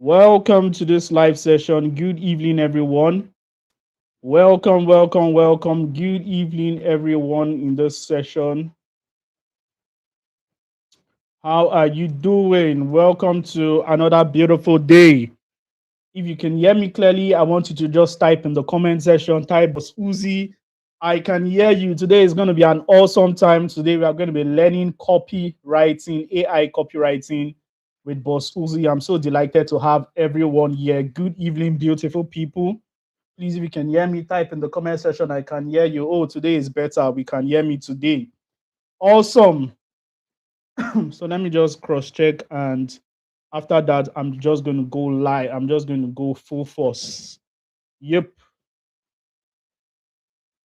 Welcome to this live session. Good evening, everyone. Welcome. Good evening, everyone, in this session. How are you doing? Welcome to another beautiful day. If you can hear me clearly, I want you to just type in the comment section, type Boss Uzi. I can hear you. Today is going to be an awesome time. Today we are going to be learning copywriting, AI copywriting with Boss Uzi. I'm so delighted to have everyone here. Good evening, beautiful people. Please, if you can hear me, type in the comment section. I can hear you. Oh, today is better. We can hear me today. Awesome. So let me just cross check, and after that, I'm just going to go live. I'm just going to go full force. Yep.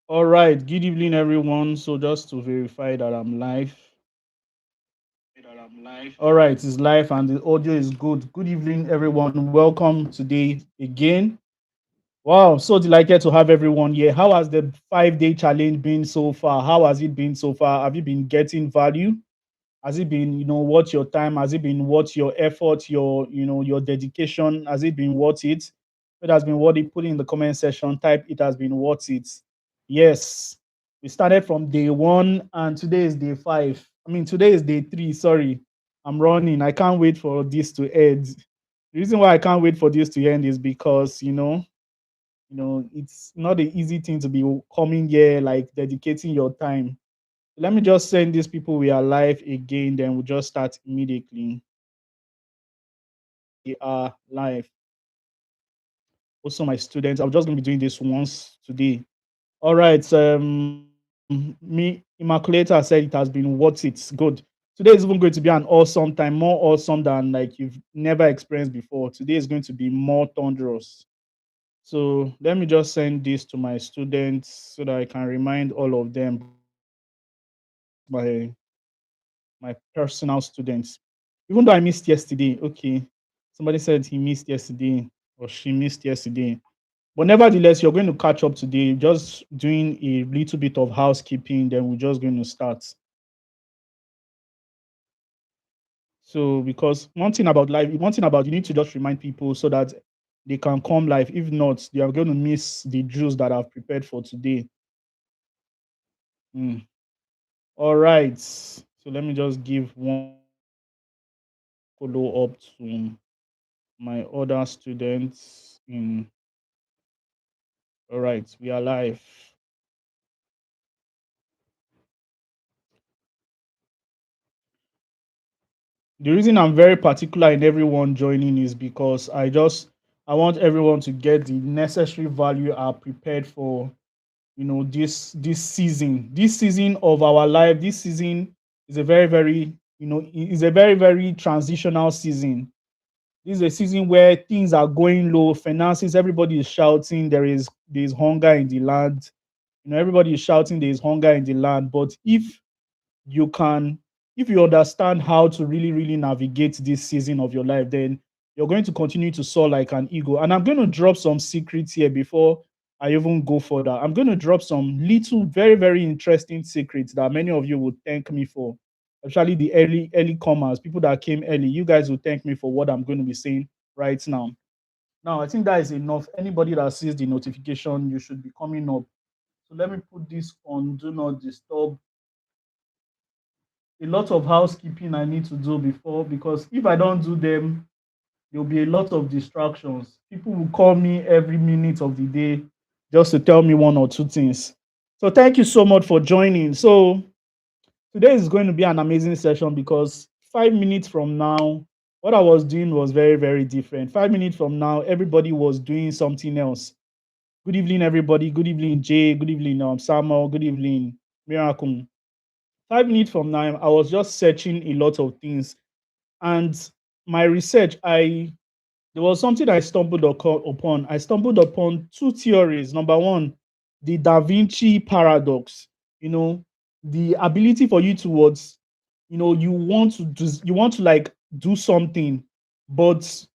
All right. Good evening, everyone. So just to verify that I'm live. All right, it's live and the audio is good. Good evening, everyone. Welcome today again. Wow, so delighted to have everyone here. How has the 5 day challenge been so far? How has it been so far? Have you been getting value? Has it been, worth your time? Has it been worth your effort, your dedication? Has it been worth it? It has been worth it. Put it in the comment section. Type it has been worth it. Yes. We started from day one and today is day five. I mean, today is day three. Sorry. I'm running. I can't wait for this to end. The reason why I can't wait for this to end is because, it's not an easy thing to be coming here, like dedicating your time. Let me just send these people we are live again, then we'll just start immediately. We are live. Also, my students, I'm just going to be doing this once today. All right. Me, Immaculator said it has been worth it. Good. Today is even going to be an awesome time, more awesome than like you've never experienced before. Today is going to be more thunderous. So let me just send this to my students so that I can remind all of them, my personal students. Even though I missed yesterday, okay. Somebody said he missed yesterday or she missed yesterday. But nevertheless, you're going to catch up today, just doing a little bit of housekeeping, then we're just going to start. So, because one thing about you need to just remind people so that they can come live. If not, they are going to miss the drills that I've prepared for today. Mm. All right. So let me just give one follow up to my other students in. All right, we are live. The reason I'm very particular in everyone joining is because I want everyone to get the necessary value I prepared for, this season. This season of our life, this season is a very, is a very transitional season. This is a season where things are going low, finances, everybody is shouting, there is hunger in the land. Everybody is shouting there is hunger in the land. But you can if you understand how to really navigate this season of your life, then you're going to continue to soar like an eagle. And I'm going to drop some secrets here before I even go further. I'm going to drop some little very interesting secrets that many of you would thank me for, especially the early comers, people that came early. You guys will thank me for what I'm going to be saying right now. I think that is enough. Anybody that sees the notification, you should be coming up. So let me put this on do not disturb. A lot of housekeeping I need to do before, because if I don't do them, there'll be a lot of distractions. People will call me every minute of the day just to tell me one or two things. So thank you so much for joining. So today is going to be an amazing session because 5 minutes from now, what I was doing was very different. 5 minutes from now, everybody was doing something else. Good evening, everybody. Good evening, Jay. Good evening, Samuel. Good evening, Miracle. 5 minutes from now, I was just searching a lot of things, and my research, I there was something I stumbled upon. I stumbled upon two theories. Number one, the Da Vinci paradox. You know, the ability for you towards, you want to like do something, but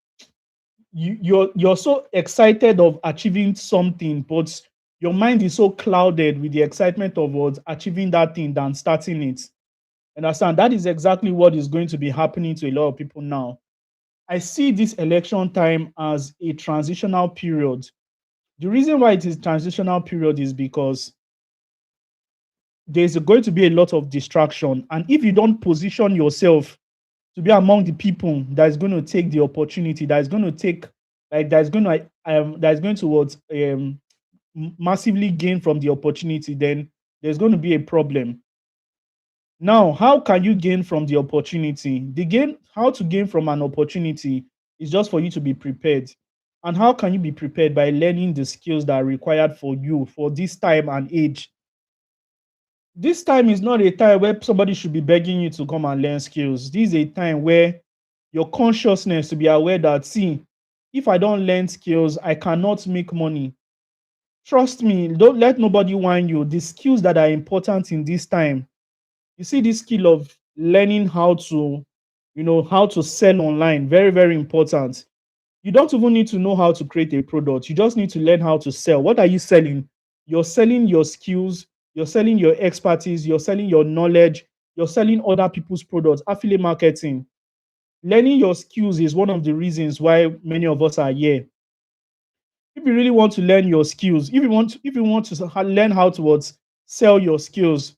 you're so excited of achieving something, but your mind is so clouded with the excitement of what achieving that thing than starting it. Understand? That is exactly what is going to be happening to a lot of people now. I see this election time as a transitional period. The reason why it is transitional period is because there's going to be a lot of distraction. And if you don't position yourself to be among the people that is going to take the opportunity, that is going to take, like, that is going to what, massively gain from the opportunity, then there's going to be a problem. Now, how can you gain from the opportunity? How to gain from an opportunity is just for you to be prepared. And how can you be prepared? By learning the skills that are required for you for this time and age. This time is not a time where somebody should be begging you to come and learn skills. This is a time where your consciousness to be aware that, see, if I don't learn skills, I cannot make money. Trust me, don't let nobody whine you. The skills that are important in this time, you see, this skill of learning how to, how to sell online, very, very important. You don't even need to know how to create a product. You just need to learn how to sell. What are you selling? You're selling your skills, you're selling your expertise, you're selling your knowledge, you're selling other people's products. Affiliate marketing. Learning your skills is one of the reasons why many of us are here. If you really want to learn your skills, if you want to learn how to sell your skills,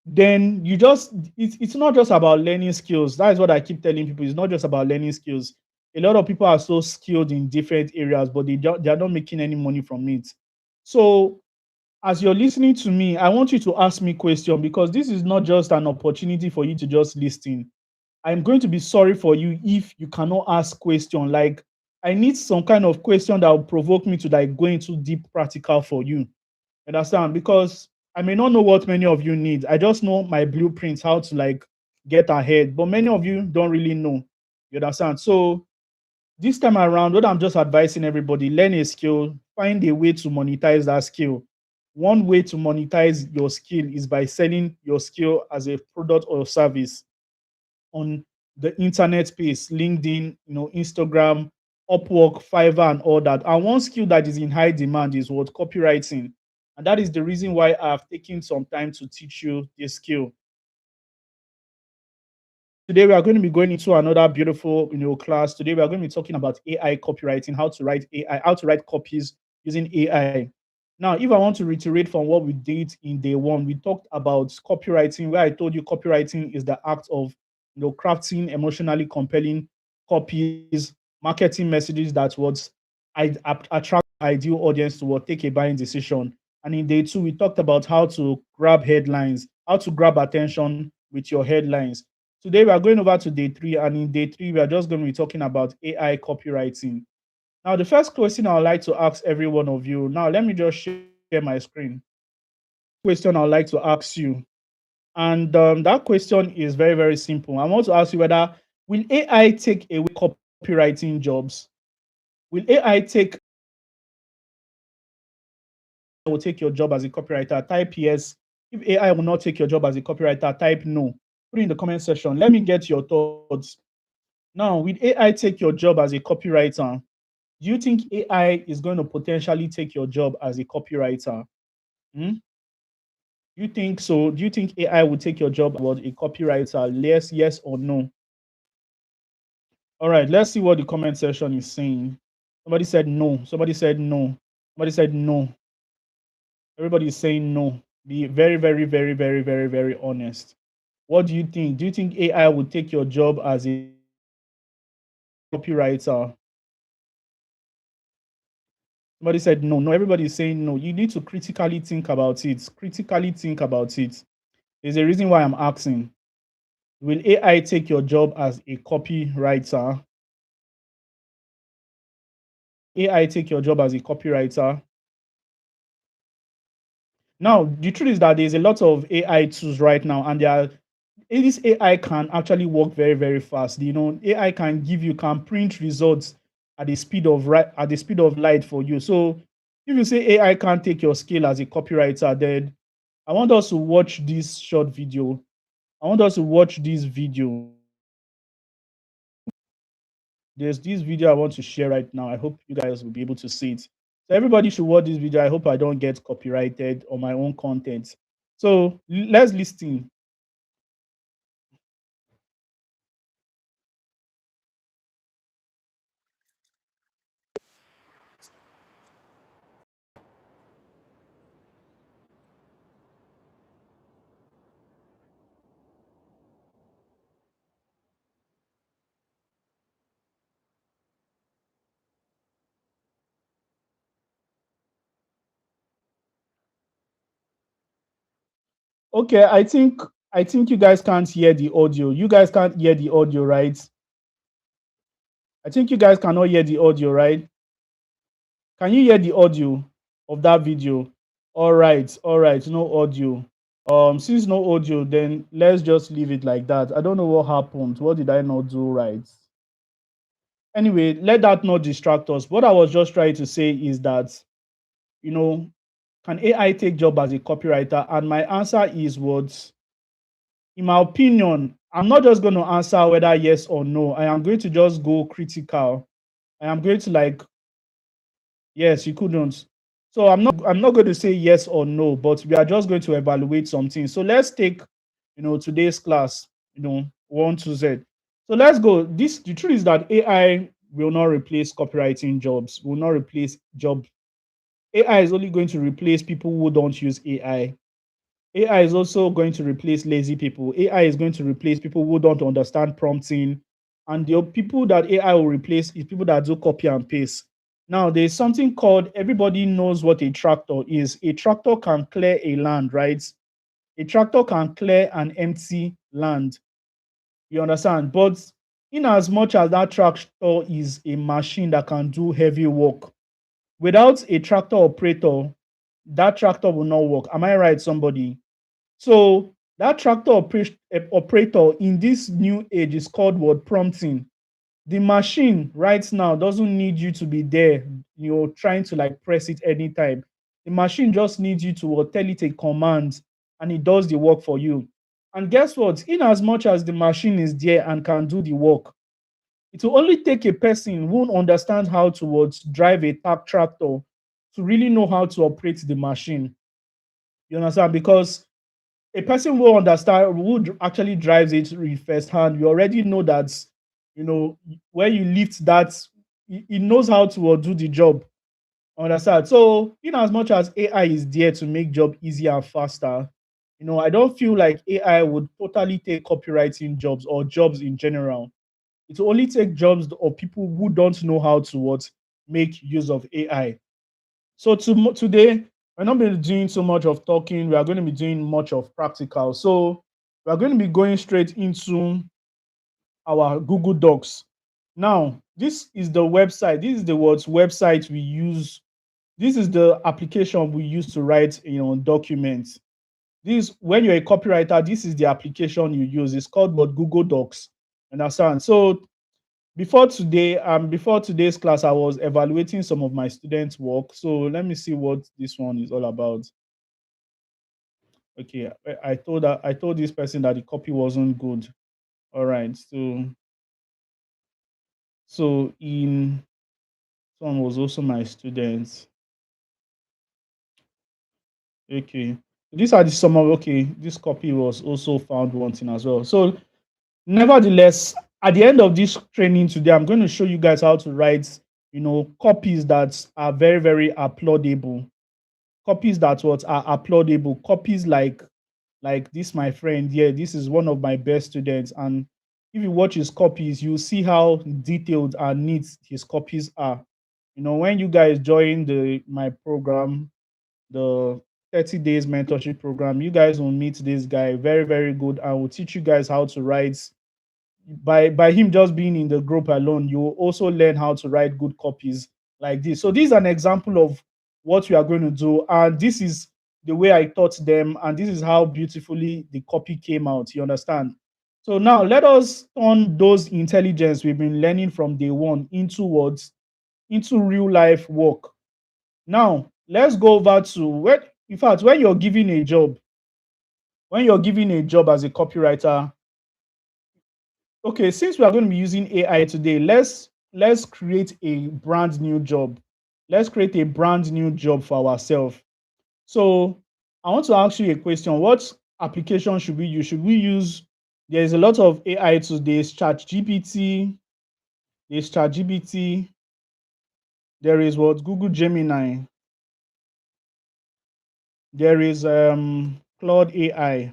then it's not just about learning skills. That is what I keep telling people. It's not just about learning skills. A lot of people are so skilled in different areas, but they are not making any money from it. So as you're listening to me, I want you to ask me question, because this is not just an opportunity for you to just listen. I'm going to be sorry for you if you cannot ask question. Like, I need some kind of question that will provoke me to like go into deep practical for you. Understand? Because I may not know what many of you need. I just know my blueprints, how to like get ahead. But many of you don't really know. You understand? So this time around, what I'm just advising everybody, learn a skill, find a way to monetize that skill. One way to monetize your skill is by selling your skill as a product or service on the internet space, LinkedIn, Instagram, Upwork, Fiverr, and all that. And one skill that is in high demand is what? Copywriting. And that is the reason why I've taken some time to teach you this skill. Today we are going to be going into another beautiful, class. Today we are going to be talking about AI copywriting, how to write AI, how to write copies using AI. Now, if I want to reiterate from what we did in day one, we talked about copywriting, where I told you copywriting is the act of, crafting emotionally compelling copies, marketing messages that would attract ideal audience to what take a buying decision. And in day two, we talked about how to grab headlines, how to grab attention with your headlines. Today, we are going over to day three, and in day three, we are just going to be talking about AI copywriting. Now, the first question I would like to ask every one of you. Now, let me just share my screen. Question I would like to ask you, and that question is very, very simple. I want to ask you whether will AI take away copywriting jobs? Will AI will take your job as a copywriter? Type yes. If AI will not take your job as a copywriter, type no. Put it in the comment section. Let me get your thoughts. Now, will AI take your job as a copywriter? Do you think AI is going to potentially take your job as a copywriter? Hmm? You think so? Do you think AI will take your job as a copywriter? Yes or no? All right, let's see what the comment section is saying. Somebody said no. Somebody said no. Somebody said no. Everybody is saying no. Be very, very, very, very, very, very honest. What do you think? Do you think AI will take your job as a copywriter? Somebody said no. No, everybody is saying no. You need to critically think about it. Critically think about it. There's a reason why I'm asking. Will AI take your job as a copywriter? AI take your job as a copywriter? Now, the truth is that there's a lot of AI tools right now, and this AI can actually work very, very fast. AI can print results at the speed of light for you. So if you say AI can't take your skill as a copywriter, then I want us to watch this short video. I want us to watch this video. There's this video I want to share right now. I hope you guys will be able to see it. So everybody should watch this video. I hope I don't get copyrighted on my own content. So let's listen. Okay, I think you guys can't hear the audio. You guys can't hear the audio, right? I think you guys cannot hear the audio, right? Can you hear the audio of that video? All right, no audio. Since no audio, then let's just leave it like that. I don't know what happened. What did I not do right? Anyway, let that not distract us. What I was just trying to say is that, you know, can AI take job as a copywriter? And my answer is what, in my opinion, I'm not just going to answer whether yes or no. I am going to just go critical. I am going to like, yes, you couldn't. So I'm not going to say yes or no, but we are just going to evaluate something. So let's take, today's class, 1 to Z. So let's go. The truth is that AI will not replace copywriting jobs, will not replace job. AI is only going to replace people who don't use AI. AI is also going to replace lazy people. AI is going to replace people who don't understand prompting. And the people that AI will replace is people that do copy and paste. Now, there's something called, everybody knows what a tractor is. A tractor can clear a land, right? A tractor can clear an empty land. You understand? But in as much as that tractor is a machine that can do heavy work, without a tractor operator, that tractor will not work. Am I right, somebody? So that operator in this new age is called word prompting. The machine right now doesn't need you to be there, trying to like press it anytime. The machine just needs you to tell it a command and it does the work for you. And guess what? In as much as the machine is there and can do the work, it will only take a person who understands how to drive a tractor to really know how to operate the machine. You understand? Because a person who understand who actually drives it in first hand, you already know that, when you lift that, he knows how to do the job. Understand? So, in as much as AI is there to make job easier and faster, I don't feel like AI would totally take copywriting jobs or jobs in general. It will only take jobs of people who don't know how to make use of AI. So today, we're not going to be doing so much of talking. We are going to be doing much of practical. So we are going to be going straight into our Google Docs. Now, this is the website. This is the website we use. This is the application we use to write, documents. This, when you're a copywriter, this is the application you use. It's called what, Google Docs. Understand? So before today's class, I was evaluating some of my students' work. So let me see what this one is all about. Okay, I told this person that the copy wasn't good. All right, so in someone was also my students. Okay, these are the some of, okay. This copy was also found wanting as well. So nevertheless, at the end of this training today, I'm going to show you guys how to write, copies that are very, very applaudable. Copies that what are applaudable. Copies like this, my friend. Yeah, this is one of my best students. And if you watch his copies, you'll see how detailed and neat his copies are. When you guys join my program, the 30 days mentorship program, you guys will meet this guy. Very, very good. I will teach you guys how to write. By him just being in the group alone, you will also learn how to write good copies like this. So this is an example of what we are going to do, and this is the way I taught them, and this is how beautifully the copy came out. You understand? So now let us turn those intelligence we've been learning from day one into words, into real life work. Now let's go over to when, in fact, when you're given a job, as a copywriter. Okay, since we are going to be using AI today, let's create a brand new job. Let's create a brand new job for ourselves. So I want to ask you a question. What application should we use? Should we use, there's a lot of AI tools. There's ChatGPT, there is what, Google Gemini, there is Claude AI,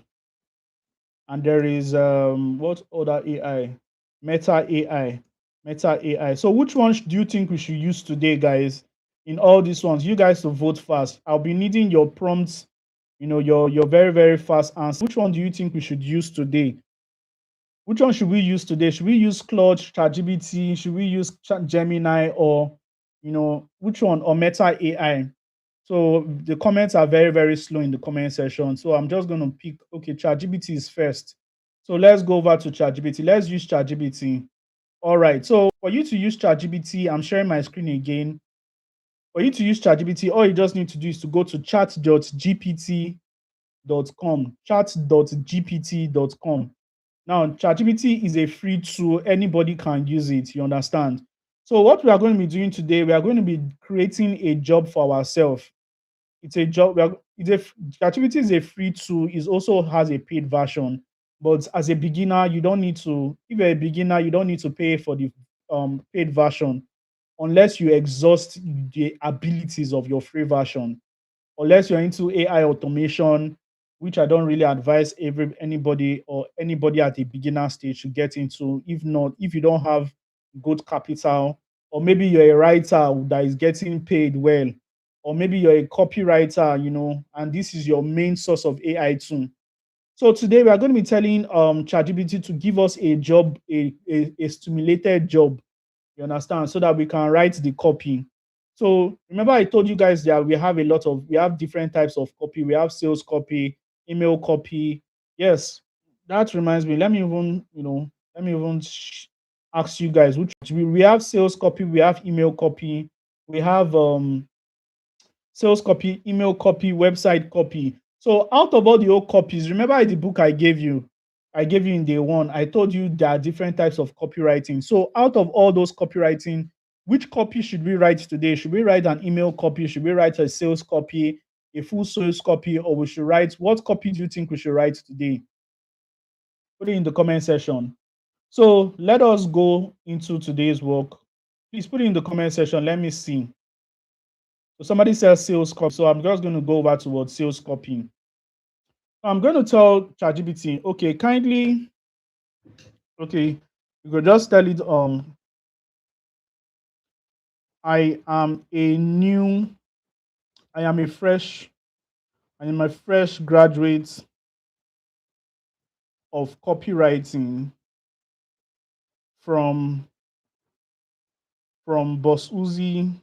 and there is what other AI? Meta AI. Meta AI. So which one do you think we should use today, guys? In all these ones, you guys to vote fast. I'll be needing your prompts, your very, very fast answer. Which one do you think we should use today? Which one should we use today? Should we use Claude, ChatGPT? Should we use Gemini, or which one, or Meta AI? So the comments are very, very slow in the comment section. So I'm just going to pick, okay, ChatGPT is first. So let's go over to ChatGPT. Let's use ChatGPT. All right. So for you to use ChatGPT, I'm sharing my screen again. For you to use ChatGPT, all you just need to do is to go to chat.gpt.com, chat.gpt.com. Now, ChatGPT is a free tool. Anybody can use it. You understand? So what we are going to be doing today, we are going to be creating a job for ourselves. It's a job. ChatGPT is a free tool. It also has a paid version. But as a beginner, you don't need to. If you're a beginner, you don't need to pay for the paid version unless you exhaust the abilities of your free version. Unless you're into AI automation, which I don't really advise anybody at a beginner stage to get into. If not, if you don't have good capital, or maybe you're a writer that is getting paid well, or maybe you're a copywriter, and this is your main source of AI tool. So today we are going to be telling ChatGPT to give us a job, a stimulated job. You understand? So that we can write the copy. So remember, I told you guys that we have different types of copy. We have sales copy, email copy. Yes, that reminds me. Let me even ask you guys which we have sales copy, we have email copy, we have sales copy, email copy, website copy. So out of all the old copies, remember the book I gave you in day one, I told you there are different types of copywriting. So out of all those copywriting, which copy should we write today? Should we write an email copy? Should we write a sales copy, a full sales copy, or we should write, what copy do you think we should write today? Put it in the comment section. So let us go into today's work. Please put it in the comment section. Let me see. So somebody says sales copy. So I'm just going to go over towards sales copy. I'm going to tell ChatGPT, okay, you could just tell it, I am a fresh, graduate of copywriting from Boss Uzi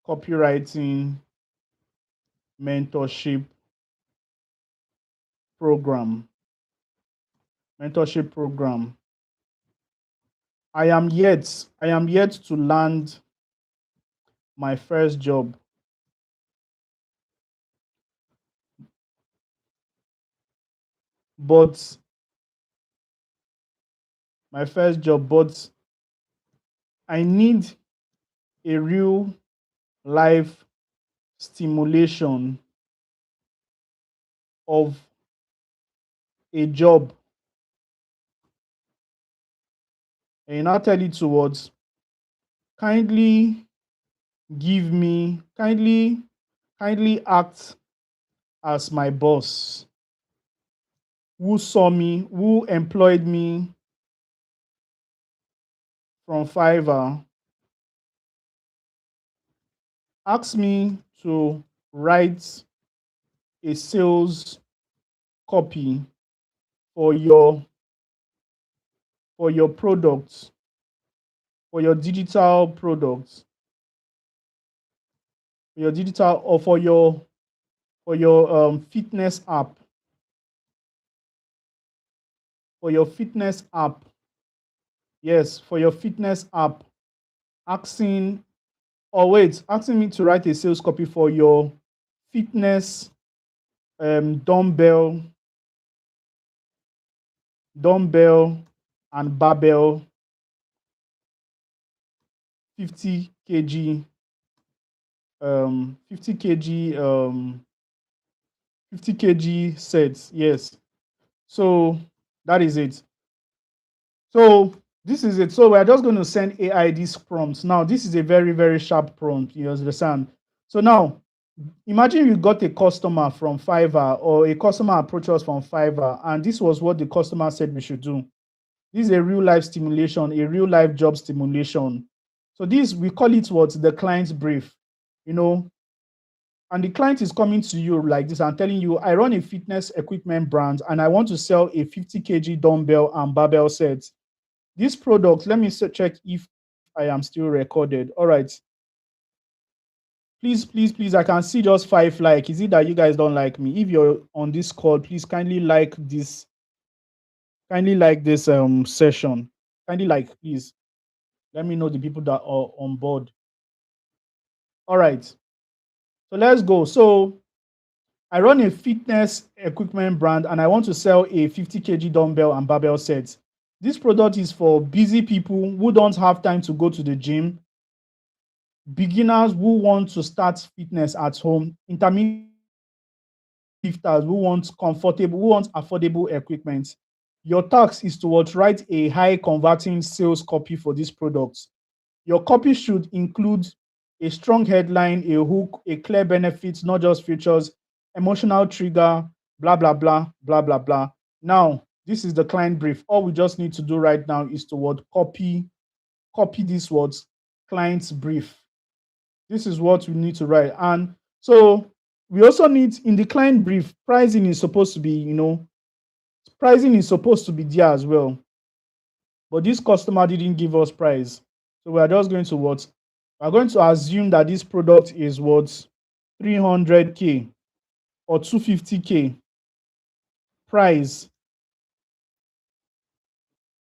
Copywriting Mentorship Program. I am yet to land my first job, but I need a real life stimulation of a job. And you now tell it towards, kindly act as my boss, who employed me from Fiverr. Ask me to write a sales copy for your products, for your digital products, or for your fitness app, Yes, for your fitness app. Asking me to write a sales copy for your fitness dumbbell and barbell 50 kg 50 kg sets. Yes. So that is it. So this is it. So we're just going to send AI these prompts. Now, this is a very, very sharp prompt. You understand? So now, imagine you got a customer from Fiverr, or a customer approached us from Fiverr, and this was what the customer said we should do. This is a real life stimulation, a real life job stimulation. So this, we call it what? The client's brief. and the client is coming to you like this and telling you, I run a fitness equipment brand and I want to sell a 50 kg dumbbell and barbell set. This product, let me check if I am still recorded. All right. Please, please, please, I can see just 5 like. Is it that you guys don't like me? If you're on this call, please kindly like this session. Kindly like, please. Let me know the people that are on board. All right. So let's go. So I run a fitness equipment brand and I want to sell a 50 kg dumbbell and barbell set. This product is for busy people who don't have time to go to the gym, beginners who want to start fitness at home, intermediate lifters who want comfortable, who want affordable equipment. Your task is to write a high converting sales copy for this product. Your copy should include a strong headline, a hook, a clear benefit, not just features, emotional trigger, blah, blah, blah, blah, blah, blah. Now, this is the client brief. All we just need to do right now is to copy these words, client's brief. This is what we need to write. And so we also need in the client brief, pricing is supposed to be, pricing is supposed to be there as well. But this customer didn't give us price. So we are just going to what? We're going to assume that this product is what? 300K or 250K. Price.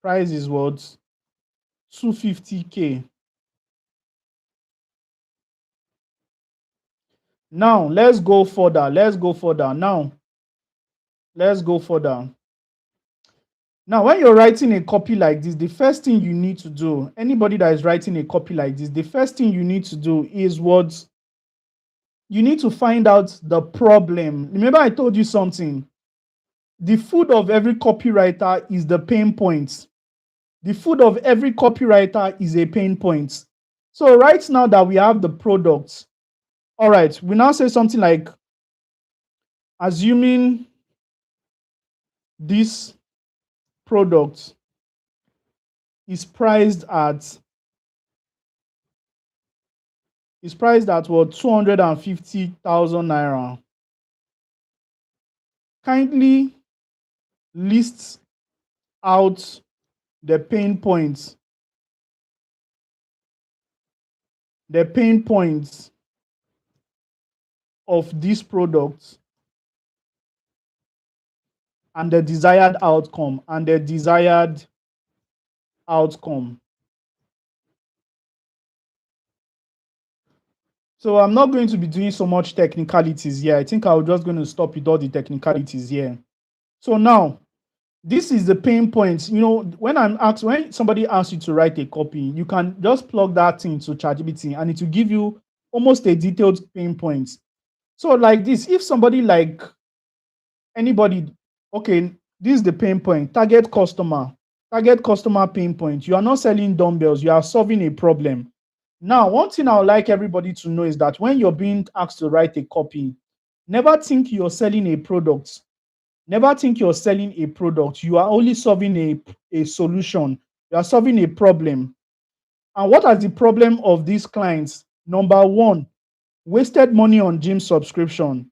Price is what? 250K. Now, let's go further. Let's go further. Now, let's go further. Now, when you're writing a copy like this, the first thing you need to do, anybody that is writing a copy like this, the first thing you need to do is what? You need to find out the problem. Remember, I told you something. The food of every copywriter is the pain points. The food of every copywriter is a pain point. So right now that we have the product, all right, we now say something like, assuming this product is priced at what? 250,000 naira. Kindly list out the pain points of this product and the desired outcome So I'm not going to be doing so much technicalities here. I think I'm just going to stop with all the technicalities here. So now, this is the pain points. When somebody asks you to write a copy, you can just plug that into ChatGPT and it will give you almost a detailed pain points. So like this, if somebody like anybody, okay, this is the pain point, target customer pain point. You are not selling dumbbells, you are solving a problem. Now, one thing I would like everybody to know is that when you're being asked to write a copy, never think you're selling a product. Never think you're selling a product. You are only solving a solution. You are solving a problem. And what is the problem of these clients? Number one, wasted money on gym subscription.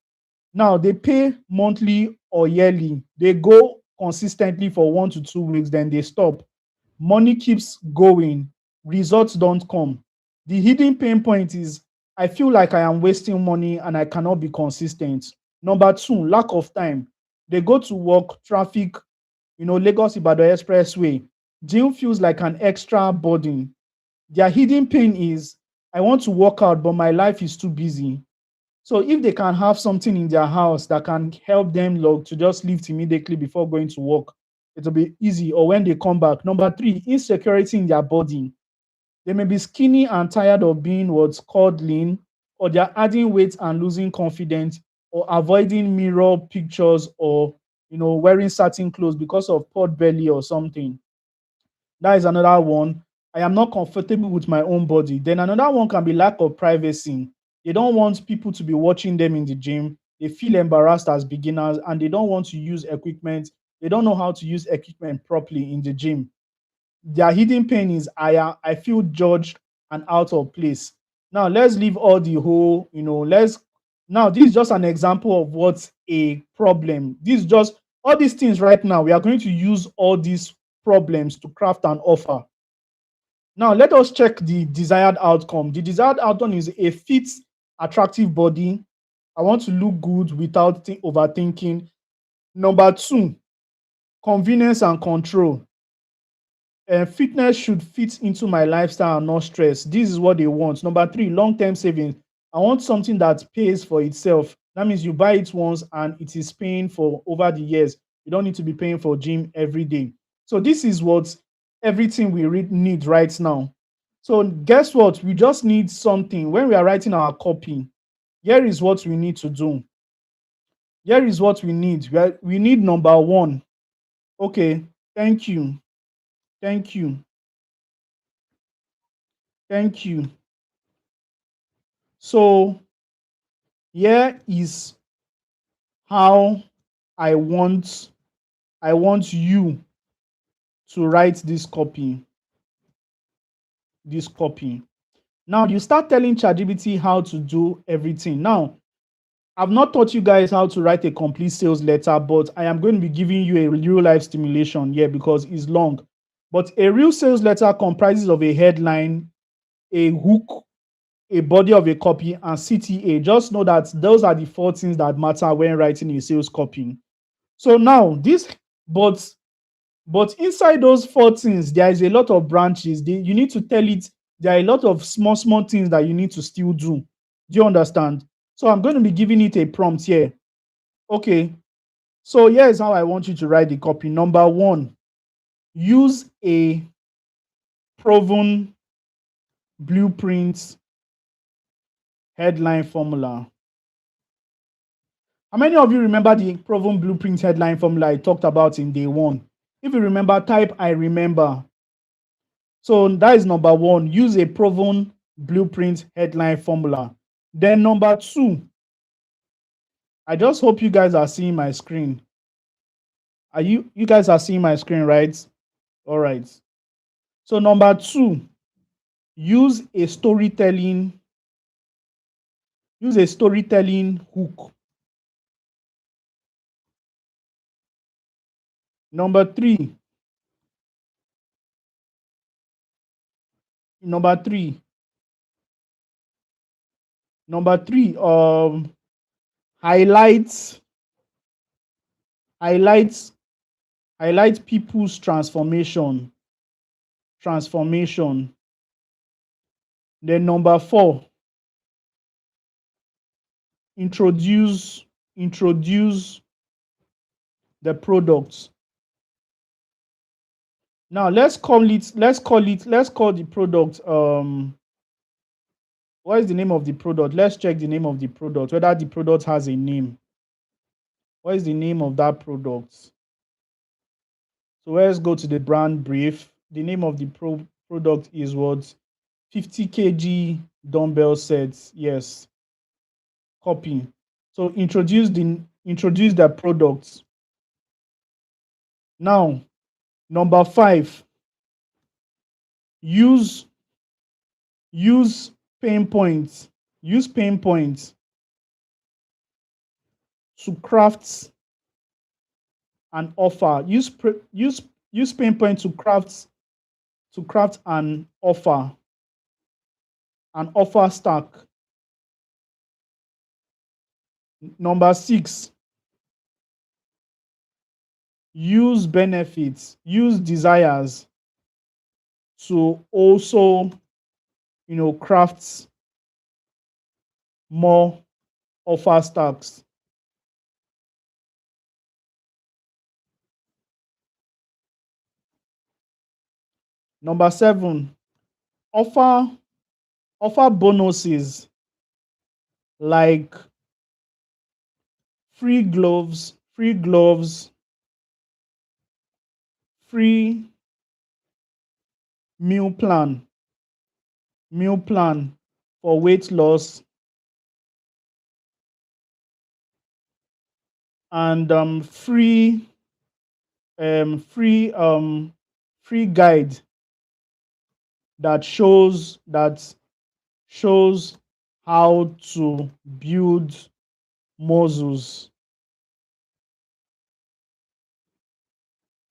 Now, they pay monthly or yearly. They go consistently for 1 to 2 weeks, then they stop. Money keeps going. Results don't come. The hidden pain point is, I feel like I am wasting money and I cannot be consistent. Number two, lack of time. They go to work, traffic, Lagos Ibadan Expressway. Gym feels like an extra burden. Their hidden pain is, I want to work out, but my life is too busy. So if they can have something in their house that can help them to just lift immediately before going to work, it'll be easy. Or when they come back. Number three, insecurity in their body. They may be skinny and tired of being what's called lean, or they're adding weight and losing confidence, or avoiding mirror pictures, or wearing certain clothes because of pot belly or something. That is another one. I am not comfortable with my own body. Then another one can be lack of privacy. They don't want people to be watching them in the gym. They feel embarrassed as beginners and they don't want to use equipment. They don't know how to use equipment properly in the gym. Their hidden pain is, I feel judged and out of place. Now let's leave all the whole, let's Now, this is just an example of what's a problem. This is just all these things right now. We are going to use all these problems to craft an offer. Now, let us check the desired outcome. The desired outcome is a fit, attractive body. I want to look good without overthinking. Number two, convenience and control. Fitness should fit into my lifestyle and not stress. This is what they want. Number three, long-term savings. I want something that pays for itself. That means you buy it once and it is paying for over the years. You don't need to be paying for gym every day. So this is what everything we need right now. So guess what? We just need something. When we are writing our copy, here is what we need to do. Here is what we need. We need number one. Okay, thank you. Thank you. Thank you. So here is how I want you to write this copy. This copy. Now you start telling ChatGPT how to do everything. Now, I've not taught you guys how to write a complete sales letter, but I am going to be giving you a real life stimulation here because it's long. But a real sales letter comprises of a headline, a hook, a body of a copy, and CTA. Just know that those are the four things that matter when writing a sales copy. So now but inside those four things, there is a lot of branches. You need to tell it. There are a lot of small things that you need to still do. Do you understand? So I'm going to be giving it a prompt here. Okay. So here's how I want you to write the copy. Number one, use a proven blueprint headline formula. How many of you remember the proven blueprint headline formula I talked about in day one? If you remember, type I remember. So that is number one. Use a proven blueprint headline formula. Then number two, I just hope you guys are seeing my screen. You guys are seeing my screen, right? All right. So number two, use a storytelling hook. Number three, number three, number three, highlights highlights highlight people's transformation. Then number four, introduce the products. Now let's call the product. What is the name of the product? Let's check the name of the product, whether the product has a name. What is the name of that product? So let's go to the brand brief. The name of the product is what? 50 kg dumbbell sets. Yes. Copy. So introduce the products. Now, number five, use pain points. Use pain points to craft an offer. Use pain points to craft an offer stack. Number six, use benefits, use desires to also, craft more offer stacks. Number seven, offer bonuses like free gloves, free meal plan for weight loss, and free guide that shows how to build muscles.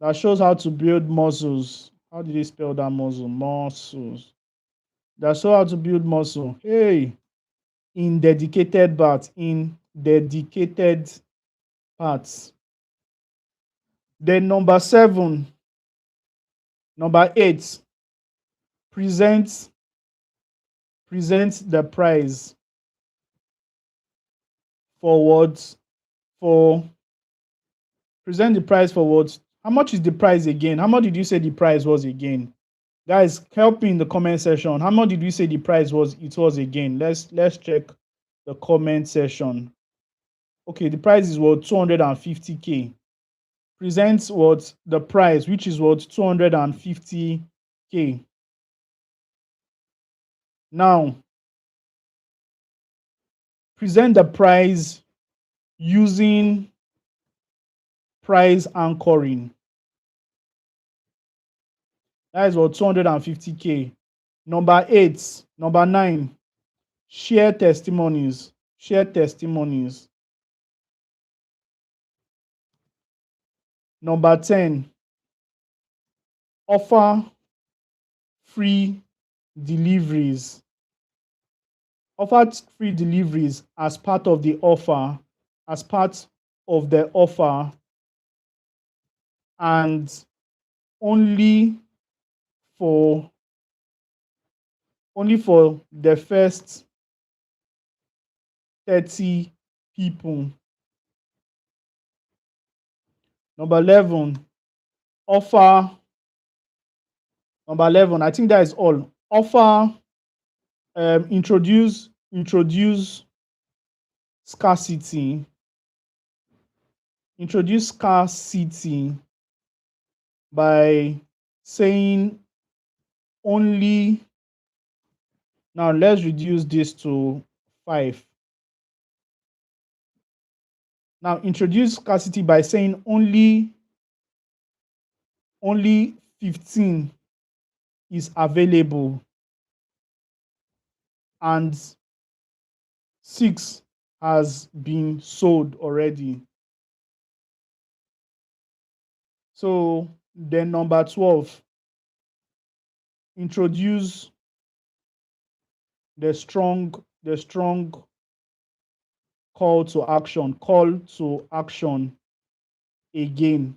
That shows how to build muscles. How did they spell that muscle? Muscles. That shows how to build muscle. Hey, in dedicated parts. In dedicated parts. Then number 8, present the price for what? For present the price for what? How much is the price again? How much did you say the price was again? Guys, help me in the comment section. How much did we say the price was? It was again. Let's check the comment section. Okay, the price is what? 250k. Presents what? The price, which is what? 250k. Now, present the price using price anchoring. That is what? 250k. Number 9, share testimonies. Share testimonies. Number 10, offer free deliveries. Offer free deliveries as part of the offer, and only for the first 30 people. Number 11, I think that is all. Offer, introduce scarcity. Introduce scarcity by saying only. Now let's reduce this to 5. Now introduce scarcity by saying only 15 is available and 6 has been sold already. So then number 12, introduce the strong call to action again.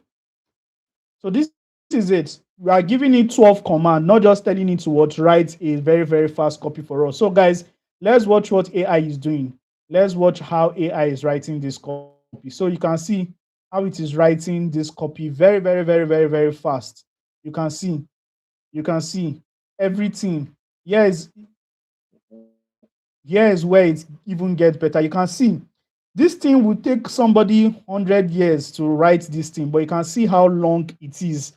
So this is it. We are giving it 12 commands, not just telling it to write a very, very fast copy for us. So guys, let's watch what AI is doing. Let's watch how AI is writing this copy. So you can see how it is writing this copy very, very, very, very, very fast. You can see everything. Here is where it even gets better. You can see this thing will take somebody 100 years to write this thing, but you can see how long it is,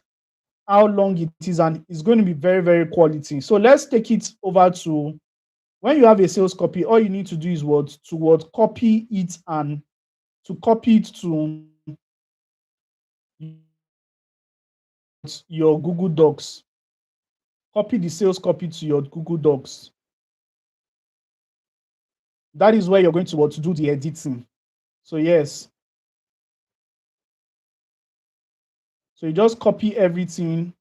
and it's going to be very, very quality. So let's take it over to when you have a sales copy. All you need to do is copy it and to copy it to your Google Docs. Copy the sales copy to your Google Docs. That is where you're going to do the editing. So yes. So you just copy everything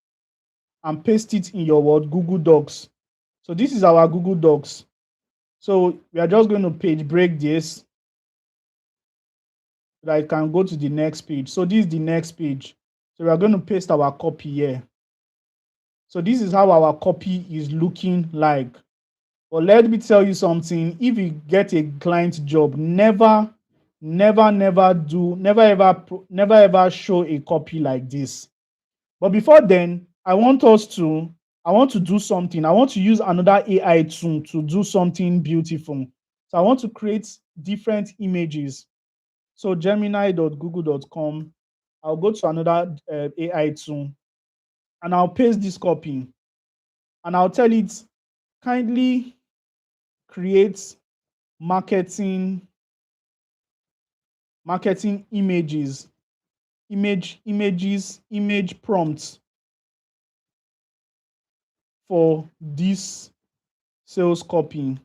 and paste it in your Google Docs. So this is our Google Docs. So we are just going to page break this so that I can go to the next page. So this is the next page. So we are going to paste our copy here. So this is how our copy is looking like. But let me tell you something. If you get a client job, never ever show a copy like this. But before then, I want to do something. I want to use another AI tool to do something beautiful. So I want to create different images. So gemini.google.com, I'll go to another AI tool and I'll paste this copy and I'll tell it, kindly create marketing images, image prompts for this sales copy,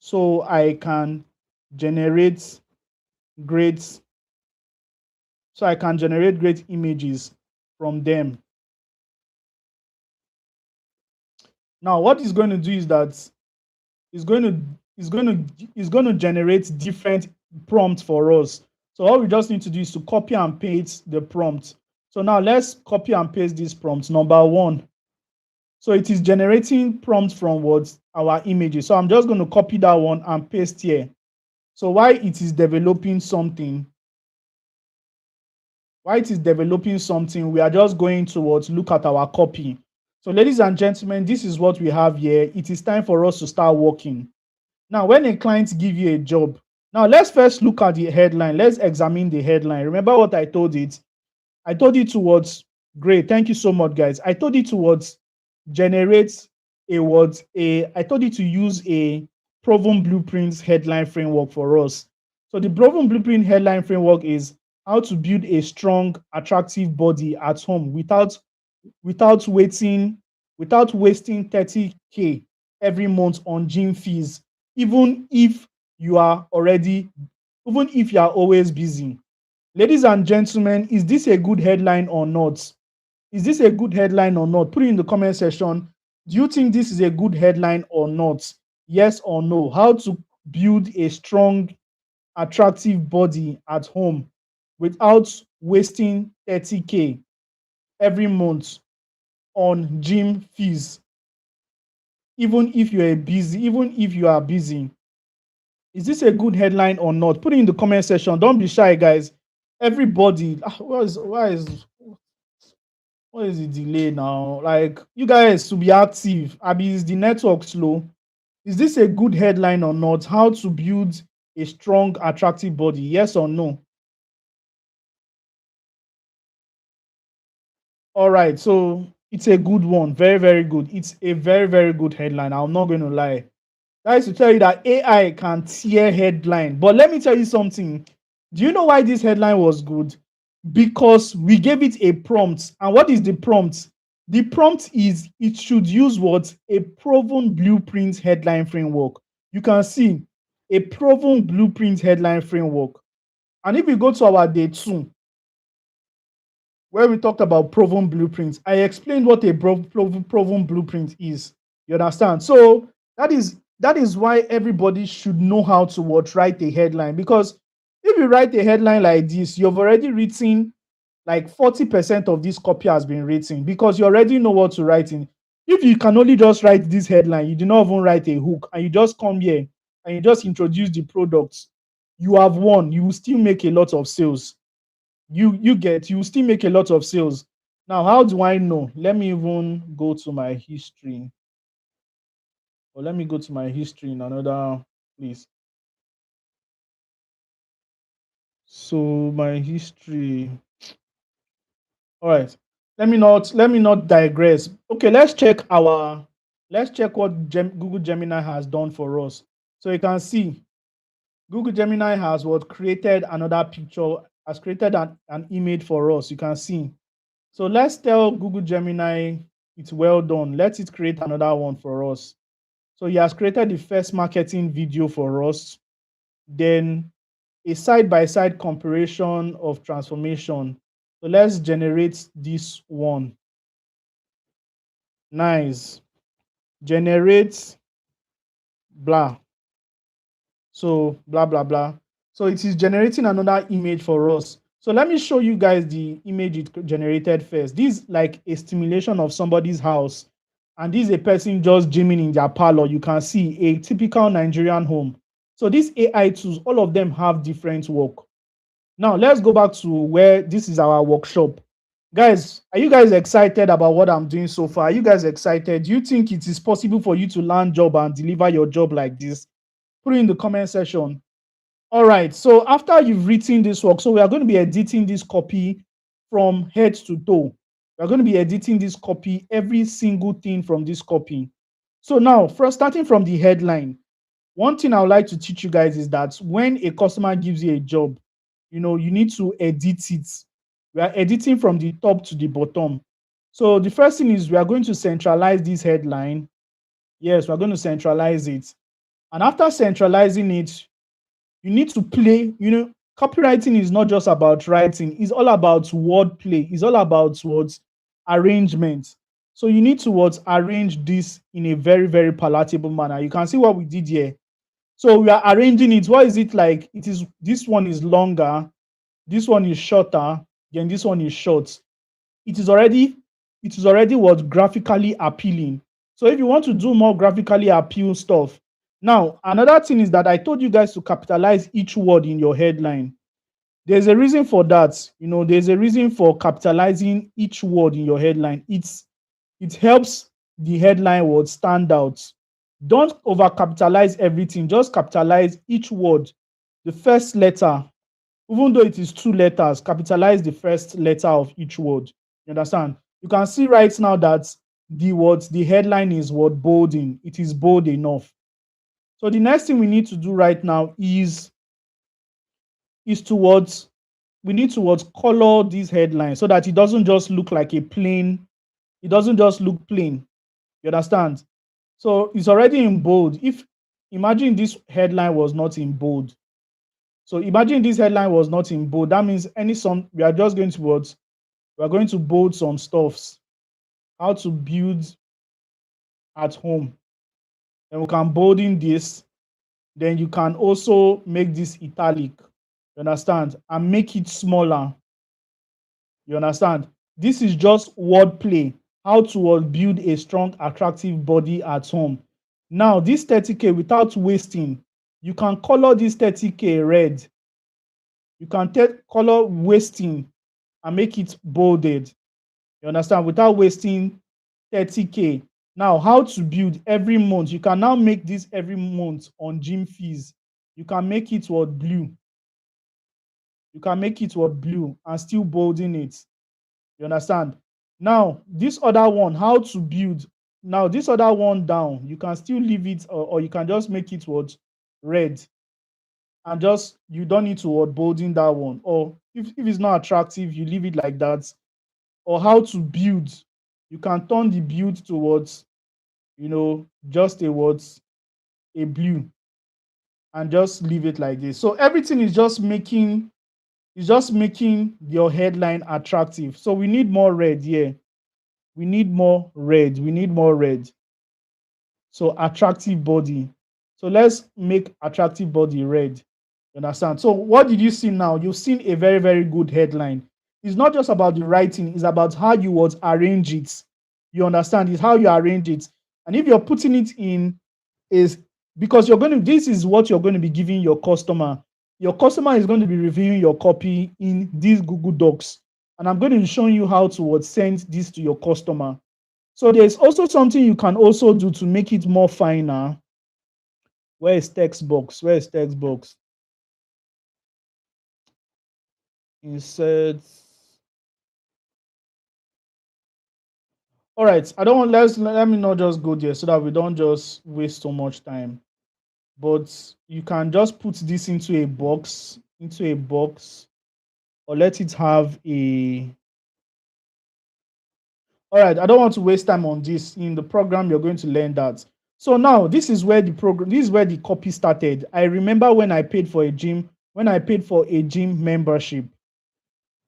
so I can generate great great images from them. Now, what it's going to do is that it's going to it's going to generate different prompts for us. So all we just need to do is to copy and paste the prompt. So now let's copy and paste this prompt. Number one. So it is generating prompts from what our images. So I'm just going to copy that one and paste here. So while it is developing something, we are just going towards look at our copy. So ladies and gentlemen, this is what we have here. It is time for us to start working. Now, when a client give you a job, now let's first look at the headline. Let's examine the headline. Remember what I told it? I told it towards great. Thank you so much, guys. I told it towards generate a what a I told it to use a proven blueprints headline framework for us. So the proven blueprint headline framework is how to build a strong, attractive body at home without waiting, without wasting 30K every month on gym fees, even if you are already, even if you are always busy. Ladies and gentlemen, is this a good headline or not? Is this a good headline or not? Put it in the comment section. Do you think this is a good headline or not? Yes or no? How to build a strong, attractive body at home without wasting 30K every month on gym fees, even if you are busy. Is this a good headline or not? Put it in the comment section. Don't be shy, guys. Everybody, what is the delay now? Like, you guys to be active. Abi, is the network slow? Is this a good headline or not? How to build a strong, attractive body? Yes or no? All right, so it's a good one. Very, very good. It's a very, very good headline. I'm not going to lie. That is to tell you that AI can tear headline. But let me tell you something. Do you know why this headline was good? Because we gave it a prompt. And what is the prompt? The prompt is it should use what? A proven blueprint headline framework. You can see a proven blueprint headline framework. And if we go to our day 2, where we talked about proven blueprints, I explained what a proven blueprint is. You understand? So that is why everybody should know how to write a headline. Because if you write a headline like this, you've already written like 40% of this copy has been written because you already know what to write in. If you can only just write this headline, you do not even write a hook, and you just come here and you just introduce the products, you have won. You will still make a lot of sales. You will still make a lot of sales. Now, how do I know? Let me even go to my history. Or let me go to my history in another place. So my history. All right. Let me not digress. Okay, let's check what Google Gemini has done for us. So you can see Google Gemini has created another picture, has created an image for us. You can see. So let's tell Google Gemini it's well done. Let it create another one for us. So he has created the first marketing video for us. Then a side-by-side comparison of transformation. So let's generate this one. Nice. Generate blah. So blah, blah, blah. So it is generating another image for us. So let me show you guys the image it generated first. This is like a stimulation of somebody's house. And this is a person just gymming in their parlor. You can see a typical Nigerian home. So these AI tools, all of them have different work. Now, let's go back to where this is our workshop. Guys, are you guys excited about what I'm doing so far? Are you guys excited? Do you think it is possible for you to land job and deliver your job like this? Put it in the comment section. All right, so after you've written this work, so we are going to be editing this copy from head to toe. We're going to be editing this copy, every single thing from this copy. So now, first starting from the headline, one thing I would like to teach you guys is that when a customer gives you a job, you need to edit it. We are editing from the top to the bottom. So the first thing is we are going to centralize this headline. Yes, we're going to centralize it. And after centralizing it, you need to play. Copywriting is not just about writing, it's all about wordplay, it's all about what arrangement. So you need to what arrange this in a very, very palatable manner. You can see what we did here. So we are arranging it. What is it like? It is this one is longer, this one is shorter, then this one is short. It is already what graphically appealing. So if you want to do more graphically appeal stuff, now another thing is that I told you guys to capitalize each word in your headline. There's a reason for that. There's a reason for capitalizing each word in your headline. It helps the headline word stand out. Don't over capitalize everything, just capitalize each word, the first letter. Even though it is two letters, capitalize the first letter of each word. You understand? You can see right now that the headline is what bolding. It is bold enough. So the next thing we need to do right now is towards we need to color these headlines so that it doesn't just look like a plain. It doesn't just look plain. You understand? So it's already in bold. If imagine this headline was not in bold. So imagine this headline was not in bold. That means we are just going to what we are going to bold some stuffs. How to build at home. Then we can bolden this. Then you can also make this italic. You understand? And make it smaller. You understand? This is just wordplay. How to build a strong, attractive body at home. Now, this 30K, without wasting, you can color this 30K red. You can color wasting and make it bolded. You understand? Without wasting 30K. Now, how to build every month. You can now make this every month on gym fees. You can make it blue. You can make it blue and still bolding it. You understand? Now, this other one, how to build. Now, this other one down, you can still leave it or you can just make it red. And just, you don't need to bolding that one. Or if it's not attractive, you leave it like that. Or how to build. You can turn the build towards, just a blue. And just leave it like this. So everything is just making your headline attractive. So we need more red here. We need more red. We need more red. So attractive body. So let's make attractive body red. You understand? So what did you see now? You've seen a very, very good headline. It's not just about the writing, it's about how you would arrange it. You understand? It's how you arrange it. And if you're putting it in is because this is what you're going to be giving your customer. Your customer is going to be reviewing your copy in these Google Docs. And I'm going to show you how to send this to your customer. So there's also something you can also do to make it more finer. Where is text box? Where is text box? Insert. All right. Let me not just go there so that we don't just waste so much time. But you can just put this into a box, or let it have a. All right, I don't want to waste time on this. In the program, you're going to learn that. So now this is where the copy started. I remember when I paid for a gym membership.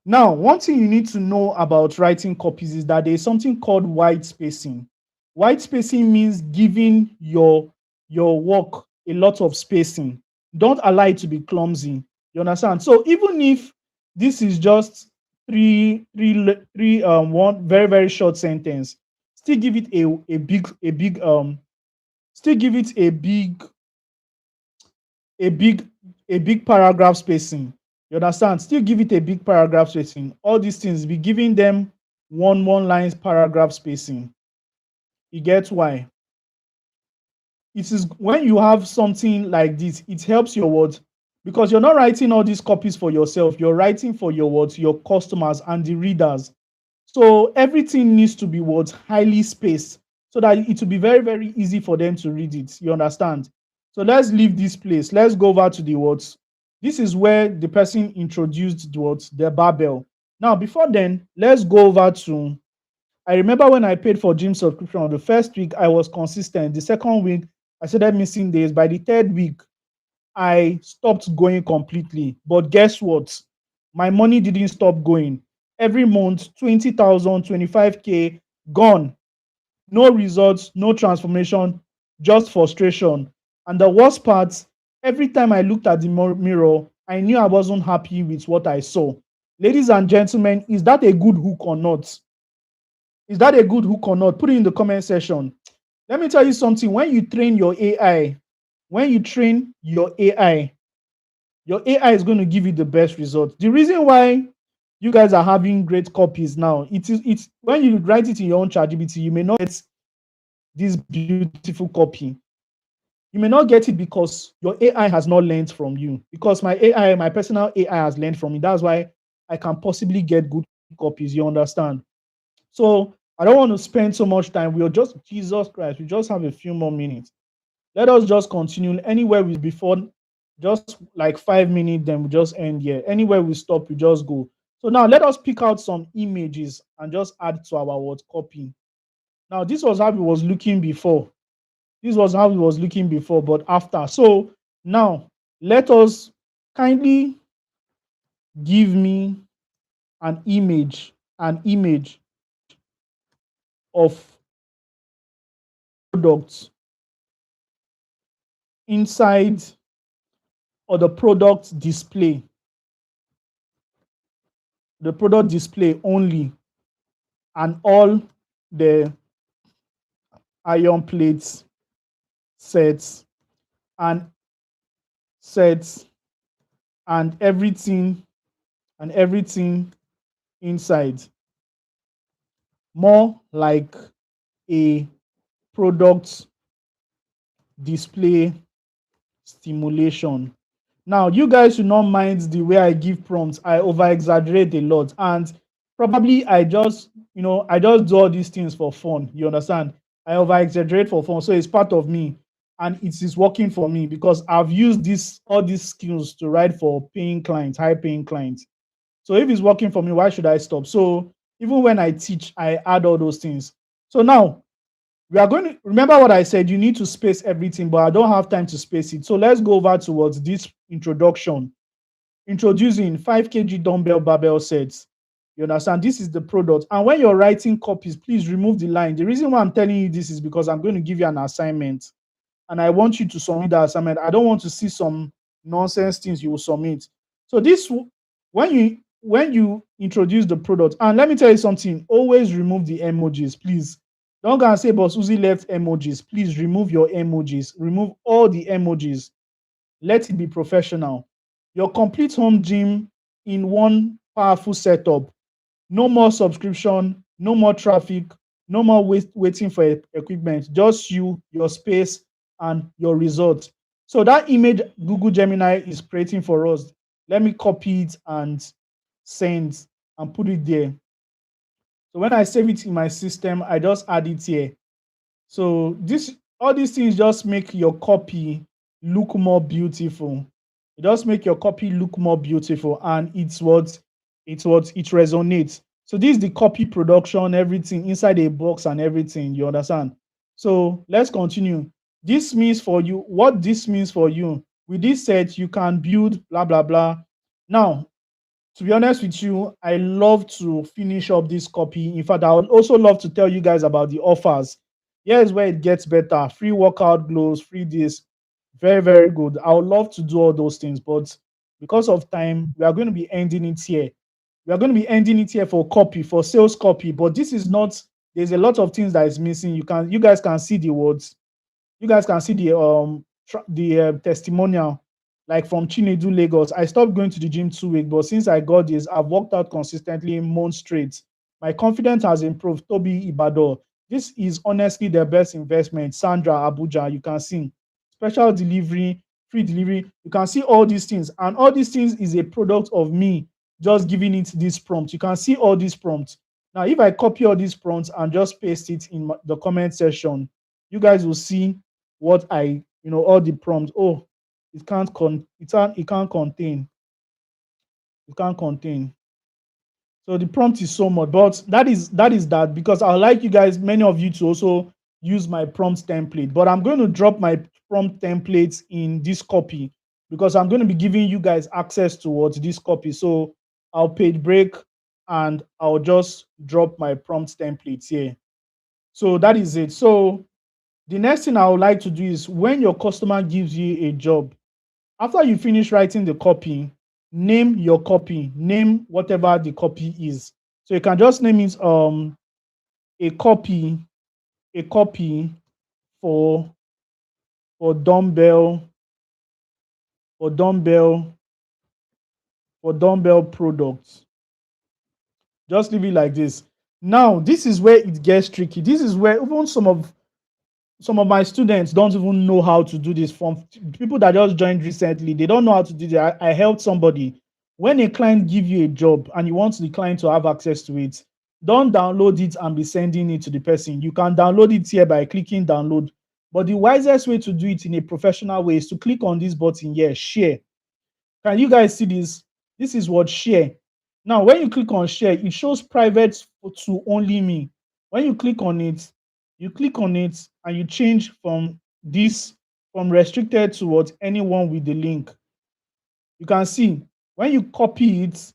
Now, one thing you need to know about writing copies is that there's something called white spacing. White spacing means giving your work a lot of spacing. Don't allow it to be clumsy. You understand? So even if this is just one very, very short sentence, still give it a big paragraph spacing. You understand? Still give it a big paragraph spacing. All these things, be giving them one line paragraph spacing. You get why? It is when you have something like this, it helps your words because you're not writing all these copies for yourself. You're writing for your words, your customers and the readers. So everything needs to be highly spaced so that it will be very, very easy for them to read it. You understand? So let's leave this place. Let's go over to the words. This is where the person introduced the barbell. Now, before then, let's go over to, I remember when I paid for gym subscription, the first week I was consistent. The second week, I started missing days. By the third week, I stopped going completely. But guess what? My money didn't stop going. Every month, 20,000, 25K gone. No results, no transformation, just frustration. And the worst part, every time I looked at the mirror, I knew I wasn't happy with what I saw. Ladies and gentlemen, is that a good hook or not? Is that a good hook or not? Put it in the comment section. Let me tell you something. When you train your AI, when you train your AI is going to give you the best result. The reason why you guys are having great copies now, it's when you write it in your own ChatGPT, you may not get this beautiful copy. You may not get it because your AI has not learned from you. Because my AI, my personal AI has learned from me. That's why I can possibly get good copies. You understand? So I don't want to spend so much time. We'll just, Jesus Christ, we just have a few more minutes. Let us just continue. Anywhere we before, just like 5 minutes, then we just end here. Anywhere we stop, we just go. So now let us pick out some images and just add to our word copy. Now, this was how it was looking before. This was how it was looking before, but after. So now let us kindly give me an image of products inside or the product display only, and all the iron plates sets and sets and everything inside, more like a product display stimulation. Now, you guys should not mind the way I give prompts. I over exaggerate a lot, and probably I just do all these things for fun. You understand? I over exaggerate for fun, so it's part of me, and it is working for me because I've used all these skills to write for paying clients, high paying clients. So if it's working for me, why should I stop? So even when I teach, I add all those things. So now we are going to remember what I said. You need to space everything, but I don't have time to space it. So let's go over towards this introduction. Introducing 5 kg dumbbell barbell sets. You understand? This is the product. And when you're writing copies, please remove the line. The reason why I'm telling you this is because I'm going to give you an assignment and I want you to submit that assignment. I don't want to see some nonsense things you will submit. So this, when you introduce the product, and let me tell you something, always remove the emojis, please. Don't go and say, Boss Uzi left emojis. Please remove your emojis. Remove all the emojis. Let it be professional. Your complete home gym in one powerful setup. No more subscription, no more traffic, no more waiting for equipment. Just you, your space, and your results. So that image Google Gemini is creating for us. Let me copy it and send and put it there. So when I save it in my system, I just add it here. So all these things just make your copy look more beautiful. It just make your copy look more beautiful, and it resonates. So this is the copy production, everything inside a box and everything. You understand? So let's continue. This means for you, what this means for you. With this set, you can build blah blah blah. Now, to be honest with you, I love to finish up this copy. In fact, I would also love to tell you guys about the offers. Here's where it gets better. Free workout gloves, free this. Very, very good. I would love to do all those things, but because of time, we are going to be ending it here. We are going to be ending it here for copy, for sales copy, but this is not, there's a lot of things that is missing. You guys can see the words. You guys can see the testimonial, like from Chinedu, Lagos. I stopped going to the gym 2 weeks, but since I got this, I've worked out consistently months straight. My confidence has improved. Toby Ibado. This is honestly the best investment. Sandra Abuja, you can see special delivery, free delivery. You can see all these things, and all these things is a product of me just giving it this prompt. You can see all these prompts. Now, if I copy all these prompts and just paste it in the comment section, you guys will see what all the prompts. Oh, it can't contain. It can't contain. So the prompt is so much, but that is that because I like you guys, many of you, to also use my prompt template, but I'm going to drop my prompt templates in this copy because I'm going to be giving you guys access towards this copy. So I'll page break and I'll just drop my prompt templates here. So that is it. So the next thing I would like to do is when your customer gives you a job, after you finish writing the copy, name your copy, name whatever the copy is. So you can just name it a copy, a copy for for dumbbell, for dumbbell, for dumbbell products. Just leave it like this. Now, this is where it gets tricky. This is where even some of my students don't even know how to do this. From people that just joined recently, they don't know how to do that. I helped somebody. When a client give you a job and you want the client to have access to it, don't download it and be sending it to the person. You can download it here by clicking download. But the wisest way to do it in a professional way is to click on this button here, share. Can you guys see this? This is what share. Now, when you click on share, it shows private to only me. When you click on it and you change from this, from restricted to what anyone with the link. You can see when you copy it,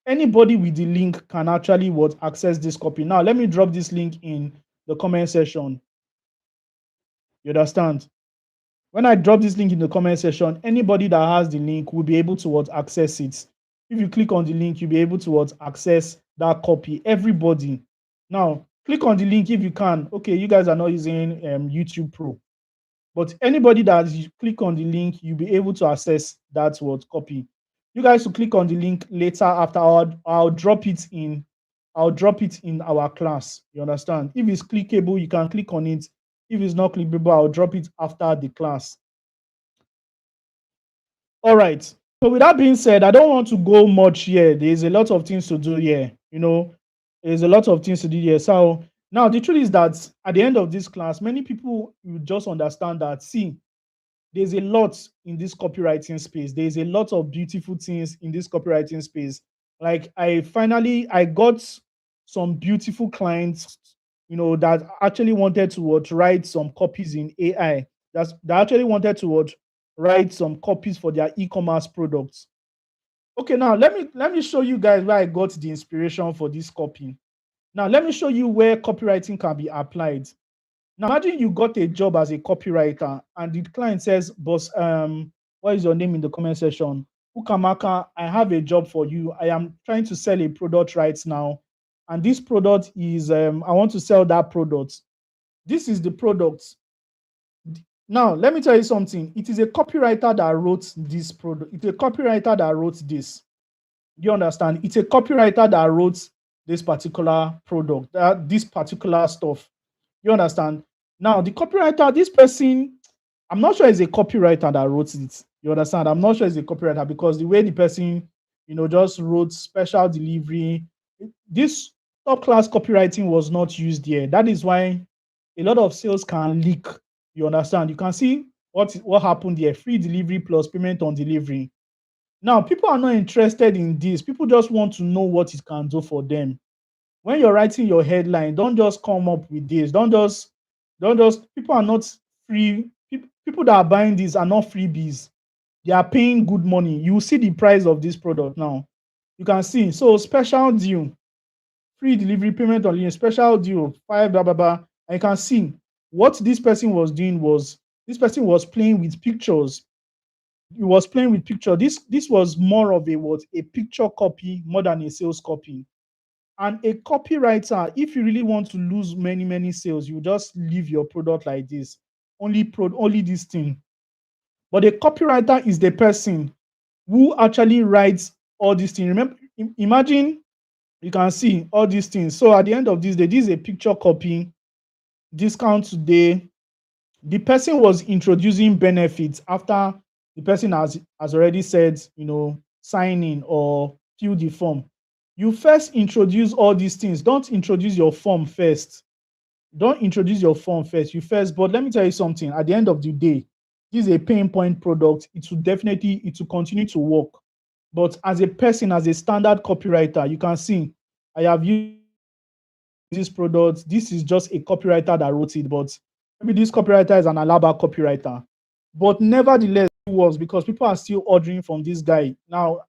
anybody with the link can actually what access this copy. Now, let me drop this link in the comment section. You understand? When I drop this link in the comment section, anybody that has the link will be able to what access it. If you click on the link, you'll be able to what access that copy. Everybody. Now, click on the link if you can. Okay, you guys are not using YouTube Pro, but anybody that you click on the link, you'll be able to access that what copy. You guys will click on the link later after I'll drop it in. I'll drop it in our class. You understand? If it's clickable, you can click on it. If it's not clickable, I'll drop it after the class. All right. So with that being said, I don't want to go much here. There's a lot of things to do here. There's a lot of things to do here. So now the truth is that at the end of this class, many people will just understand that, see, there's a lot in this copywriting space. There's a lot of beautiful things in this copywriting space. Like I got some beautiful clients, that actually wanted to write some copies in AI. That actually wanted to write some copies for their e-commerce products. Okay, now let me show you guys where I got the inspiration for this copy. Now let me show you where copywriting can be applied. Now imagine you got a job as a copywriter and the client says, boss, what is your name in the comment section? Ukamaka, I have a job for you. I am trying to sell a product right now. And this product is, I want to sell that product. This is the product. Now, let me tell you something. It is a copywriter that wrote this product. It's a copywriter that wrote this. You understand? It's a copywriter that wrote this particular product, this particular stuff. You understand? Now, the copywriter, this person, I'm not sure it's a copywriter that wrote it. You understand? I'm not sure it's a copywriter because the way the person, just wrote special delivery, this top class copywriting was not used here. That is why a lot of sales can leak. You understand? You can see what happened here. Free delivery plus payment on delivery. Now, people are not interested in this. People just want to know what it can do for them. When you're writing your headline, don't just come up with this. Don't just, people are not free. People that are buying these are not freebies. They are paying good money. You see the price of this product now. You can see. So special deal, free delivery, payment on link, special deal, 5, blah, blah, blah. And you can see what this person was doing was, this person was playing with pictures. He was playing with picture. This was more of a picture copy more than a sales copy. And a copywriter, if you really want to lose many, many sales, you just leave your product like this. Only this thing. But a copywriter is the person who actually writes all these things. Remember, imagine you can see all these things. So at the end of this day, this is a picture copy. Discount today. The person was introducing benefits after the person has already said, sign in or fill the form. You first introduce all these things. Don't introduce your form first. Don't introduce your form first. You first, but let me tell you something. At the end of the day, this is a pain point product. It will continue to work. But as a person, as a standard copywriter, you can see I have used this product. This is just a copywriter that wrote it, but maybe this copywriter is an Alaba copywriter. But nevertheless, it works because people are still ordering from this guy now,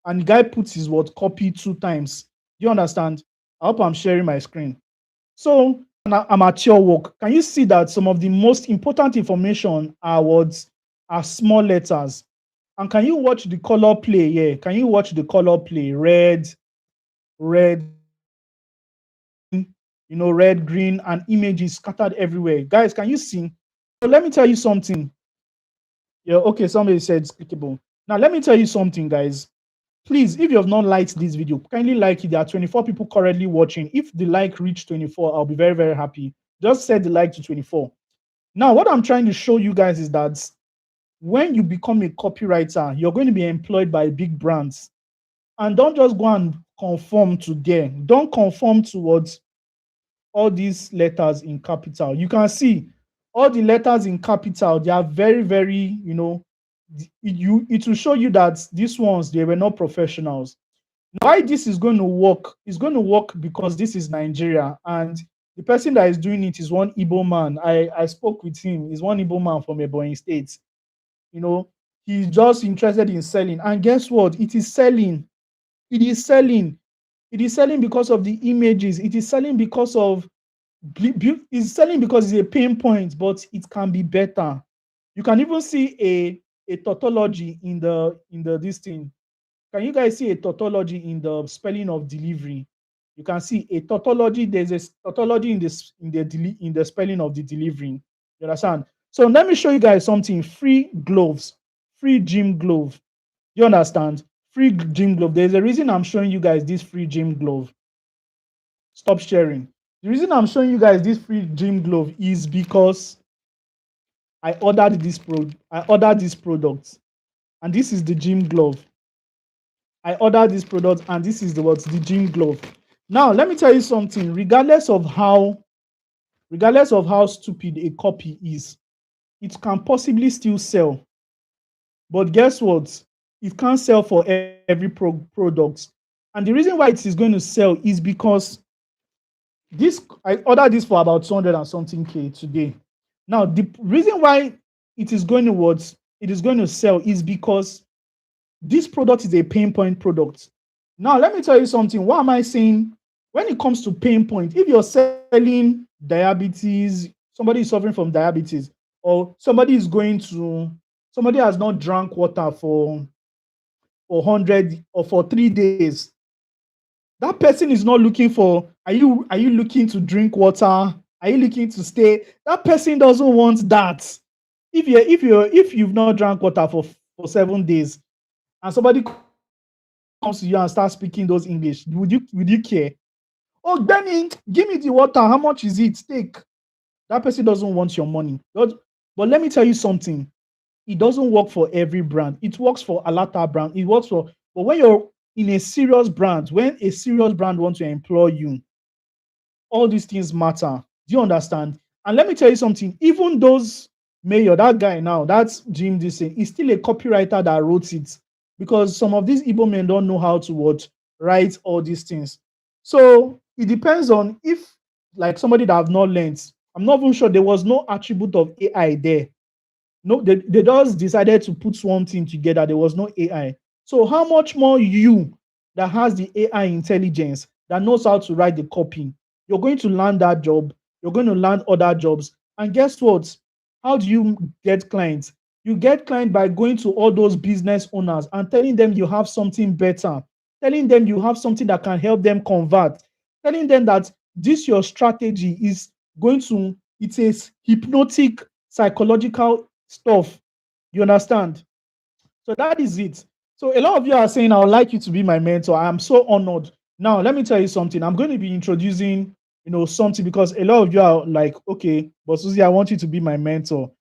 and the guy puts his word copy 2 times. Do you understand? I hope I'm sharing my screen. So, amateur work. Can you see that some of the most important information are words are small letters? And can you watch the color play here? Can you watch the color play? Red, red, red, green, and images scattered everywhere. Guys, can you see? So let me tell you something. Yeah, okay, somebody said it's clickable. Now, let me tell you something, guys. Please, if you have not liked this video, kindly like it. There are 24 people currently watching. If the like reach 24, I'll be very, very happy. Just set the like to 24. Now, what I'm trying to show you guys is that when you become a copywriter, you're going to be employed by big brands. And don't just go and conform to them. Don't conform towards all these letters in capital. You can see all the letters in capital, they are very, very, it will show you that these ones, they were not professionals. Why this is going to work? It's going to work because this is Nigeria, and the person that is doing it is one Igbo man. I spoke with him. He's one Igbo man from Ebonyi State. He's just interested in selling. And guess what? It is selling. It is selling. It is selling because of the images. It is selling because of it's selling because it's a pain point, but it can be better. You can even see a tautology in the this thing. Can you guys see a tautology in the spelling of delivery? You can see a tautology. There's a tautology in the spelling of the delivery. You understand? So let me show you guys something. Free gloves, free gym glove. You understand? Free gym glove. There's a reason I'm showing you guys this free gym glove. Stop sharing. The reason I'm showing you guys this free gym glove is because I ordered this product, and this is the gym glove. I ordered this product, and this is the gym glove. Now, let me tell you something. Regardless of how stupid a copy is, it can possibly still sell. But guess what? It can't sell for every product. And the reason why it is going to sell is because I ordered this for about 200 and something K today. Now, the reason why it is going to sell is because this product is a pain point product. Now, let me tell you something. What am I saying? When it comes to pain point, if you're selling diabetes, somebody is suffering from diabetes, or somebody has not drank water for 100 or for 3 days, that person is not looking for, are you looking to drink water? Are you looking to stay? That person doesn't want that. If you've not drank water for 7 days, and somebody comes to you and starts speaking those English, would you care? Oh, Benny, give me the water. How much is it? Take. That person doesn't want your money. But let me tell you something. It doesn't work for every brand. It works for a lot of brand. It works for, but when you're in a serious brand, when a serious brand wants to employ you, all these things matter. Do you understand? And let me tell you something. Even those mayor, that guy now, that's Jim Dissing, is still a copywriter that wrote it, because some of these Igbo men don't know how to write all these things. So it depends on if, like, somebody that have not learned. I'm not even sure there was no attribute of AI there. No, they just decided to put one thing together. There was no AI. So how much more you that has the AI intelligence that knows how to write the copy? You're going to land that job. You're going to land other jobs. And guess what? How do you get clients? You get clients by going to all those business owners and telling them you have something better, telling them you have something that can help them convert, telling them that this your strategy is going to, it is hypnotic, psychological stuff. You understand? So that is it. So a lot of you are saying, I would like you to be my mentor. I am so honored. Now, let me tell you something. I'm going to be introducing, something, because a lot of you are like, okay, but Susie, I want you to be my mentor.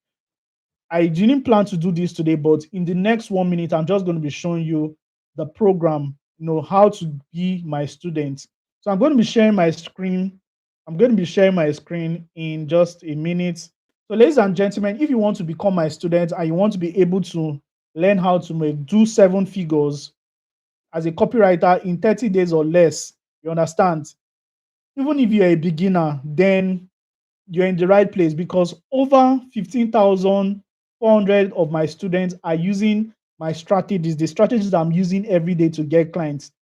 I didn't plan to do this today, but in the next 1 minute, I'm just going to be showing you the program, how to be my student. So I'm going to be sharing my screen. I'm going to be sharing my screen in just a minute. So ladies and gentlemen, if you want to become my student and you want to be able to learn how to do 7 figures as a copywriter in 30 days or less, you understand? Even if you're a beginner, then you're in the right place because over 15,400 of my students are using my strategies, the strategies I'm using every day to get clients.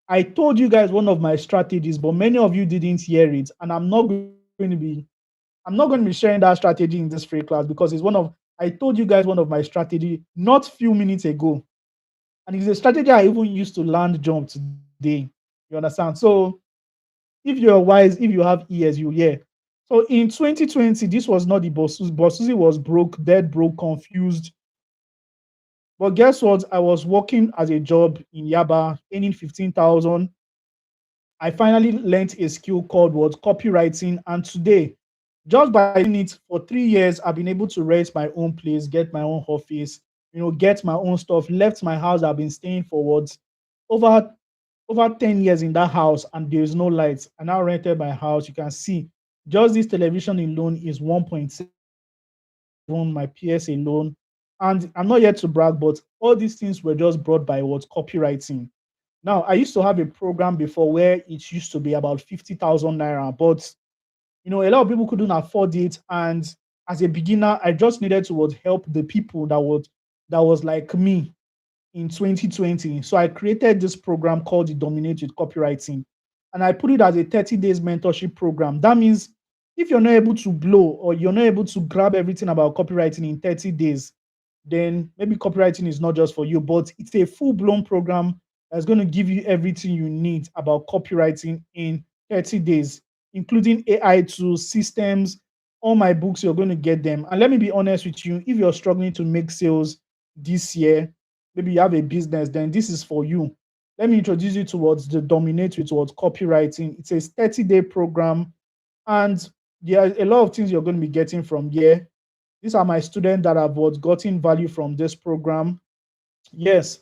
I told you guys one of my strategies, but many of you didn't hear it. And I'm not going to be sharing that strategy in this free class because I told you guys one of my strategy not few minutes ago. And it's a strategy I even used to land jump today. You understand? So if you're wise, if you have ears, you hear. So in 2020, this was not the Bosuzi. Bosuzi was broke, dead broke, confused. But guess what? I was working as a job in Yaba, earning 15,000. I finally learned a skill called what copywriting. And today, just by doing it for 3 years, I've been able to rent my own place, get my own office, get my own stuff, left my house. I've been staying for what over over 10 years in that house and there's no lights. I now rented my house. You can see just this television alone is 1.7, my PS alone. And I'm not yet to brag, but all these things were just brought by what copywriting. Now, I used to have a program before where it used to be about 50,000 naira, but a lot of people couldn't afford it. And as a beginner, I just needed to what, help the people that was like me in 2020. So I created this program called the Dominate with Copywriting. And I put it as a 30 days mentorship program. That means if you're not able to blow or you're not able to grab everything about copywriting in 30 days, then maybe copywriting is not just for you, but it's a full blown program that's going to give you everything you need about copywriting in 30 days, including AI tools, systems, all my books, you're going to get them. And let me be honest with you, if you're struggling to make sales this year, maybe you have a business, then this is for you. Let me introduce you towards the Dominate with towards copywriting. It's a 30-day program, and there are a lot of things you're going to be getting from here. These are my students that have what gotten value from this program. Yes,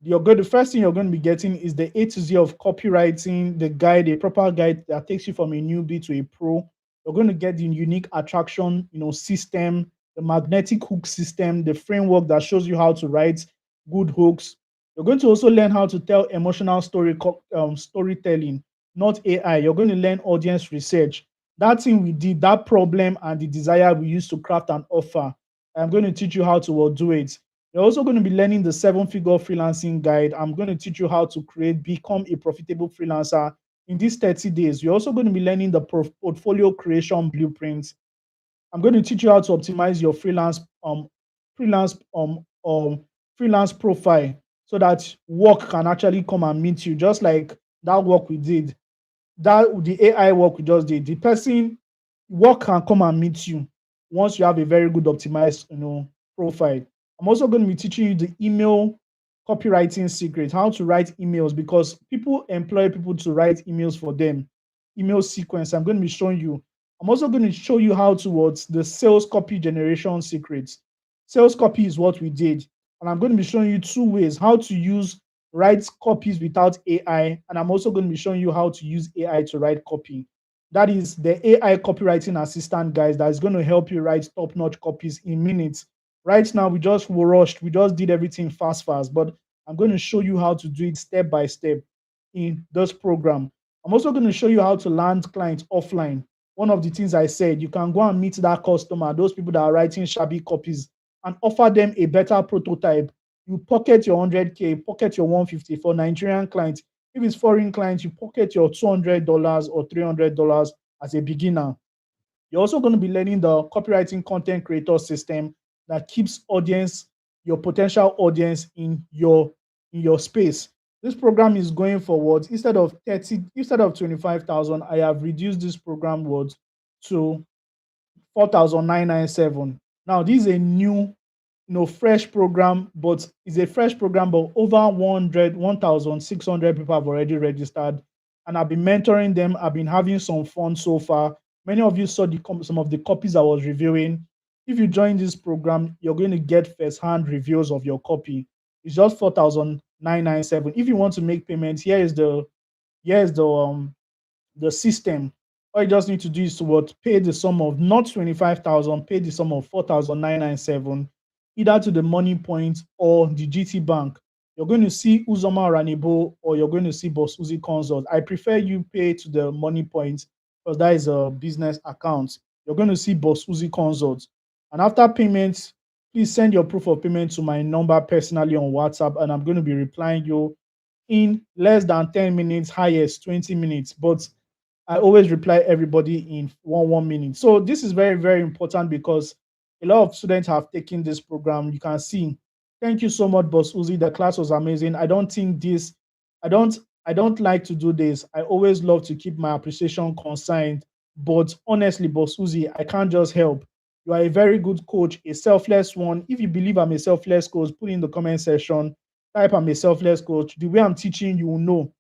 the first thing you're going to be getting is the A to Z of copywriting, the guide, a proper guide that takes you from a newbie to a pro. You're going to get the unique attraction, system, the magnetic hook system, the framework that shows you how to write good hooks. You're going to also learn how to tell emotional storytelling, not AI. You're going to learn audience research. That thing we did, that problem and the desire we used to craft an offer. I'm going to teach you how to do it. You're also going to be learning the 7-figure freelancing guide. I'm going to teach you how to become a profitable freelancer in these 30 days. You're also going to be learning the portfolio creation blueprint. I'm going to teach you how to optimize your freelance freelance profile so that work can actually come and meet you, just like that work we did, that the AI work we just did. The person work can come and meet you once you have a very good optimized, profile. I'm also going to be teaching you the email copywriting secret, how to write emails because people employ people to write emails for them. Email sequence. I'm going to be showing you. I'm also going to show you how towards the sales copy generation secrets. Sales copy is what we did. And I'm going to be showing you 2 ways how to write copies without AI. And I'm also going to be showing you how to use AI to write copy. That is the AI copywriting assistant, guys, that is going to help you write top-notch copies in minutes. Right now, we just were rushed. We just did everything fast, but I'm going to show you how to do it step by step in this program. I'm also going to show you how to land clients offline. One of the things I said, you can go and meet that customer, those people that are writing shabby copies, and offer them a better prototype. You pocket your 100K, pocket your 150 for Nigerian clients. If it's foreign clients, you pocket your $200 or $300 as a beginner. You're also going to be learning the copywriting content creator system that keeps your potential audience in your space. This program is going forward. Instead of 25,000, I have reduced this program word to 4,997. Now, this is a new, fresh program, but it's a fresh program, but over 1,600 people have already registered, and I've been mentoring them. I've been having some fun so far. Many of you saw some of the copies I was reviewing. If you join this program, you're going to get first-hand reviews of your copy. It's just 4,997. If you want to make payments, here's the system. All you just need to do is to pay the sum of not 25,000, pay the sum of 4,997, either to the Moniepoint or the GT Bank. You're going to see Uzoma Oranebo or you're going to see Boss Uzi Consult. I prefer you pay to the Moniepoint because that is a business account. You're going to see Boss Uzi Consult. And after payment, please send your proof of payment to my number personally on WhatsApp, and I'm going to be replying you in less than 10 minutes, highest 20 minutes. But I always reply everybody in 1 minute. So this is very, very important because a lot of students have taken this program. You can see. Thank you so much, Boss Uzi. The class was amazing. I don't think this, I don't, I don't like to do this. I always love to keep my appreciation consigned. But honestly, Boss Uzi, I can't just help. You are a very good coach, a selfless one. If you believe I'm a selfless coach, put in the comment section, type I'm a selfless coach. The way I'm teaching, you will know,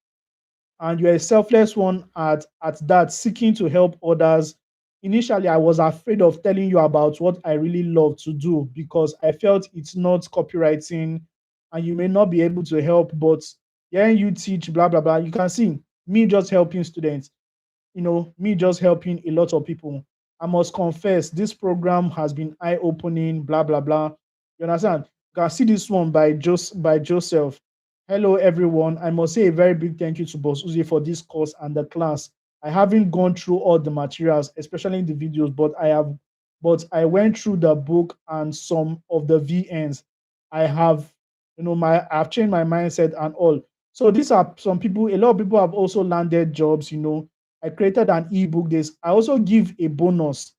and you're a selfless one at that, seeking to help others. Initially, I was afraid of telling you about what I really love to do because I felt it's not copywriting and you may not be able to help, but hearing you teach, blah, blah, blah, you can see me just helping students, me just helping a lot of people. I must confess, this program has been eye-opening, blah, blah, blah. You understand? You can see this one by Joseph. Hello, everyone. I must say a very big thank you to Boss Uzi for this course and the class. I haven't gone through all the materials, especially in the videos, but I went through the book and some of the VNs. I have, I've changed my mindset and all. So these are some people, a lot of people have also landed jobs. I created an ebook. I also give a bonus.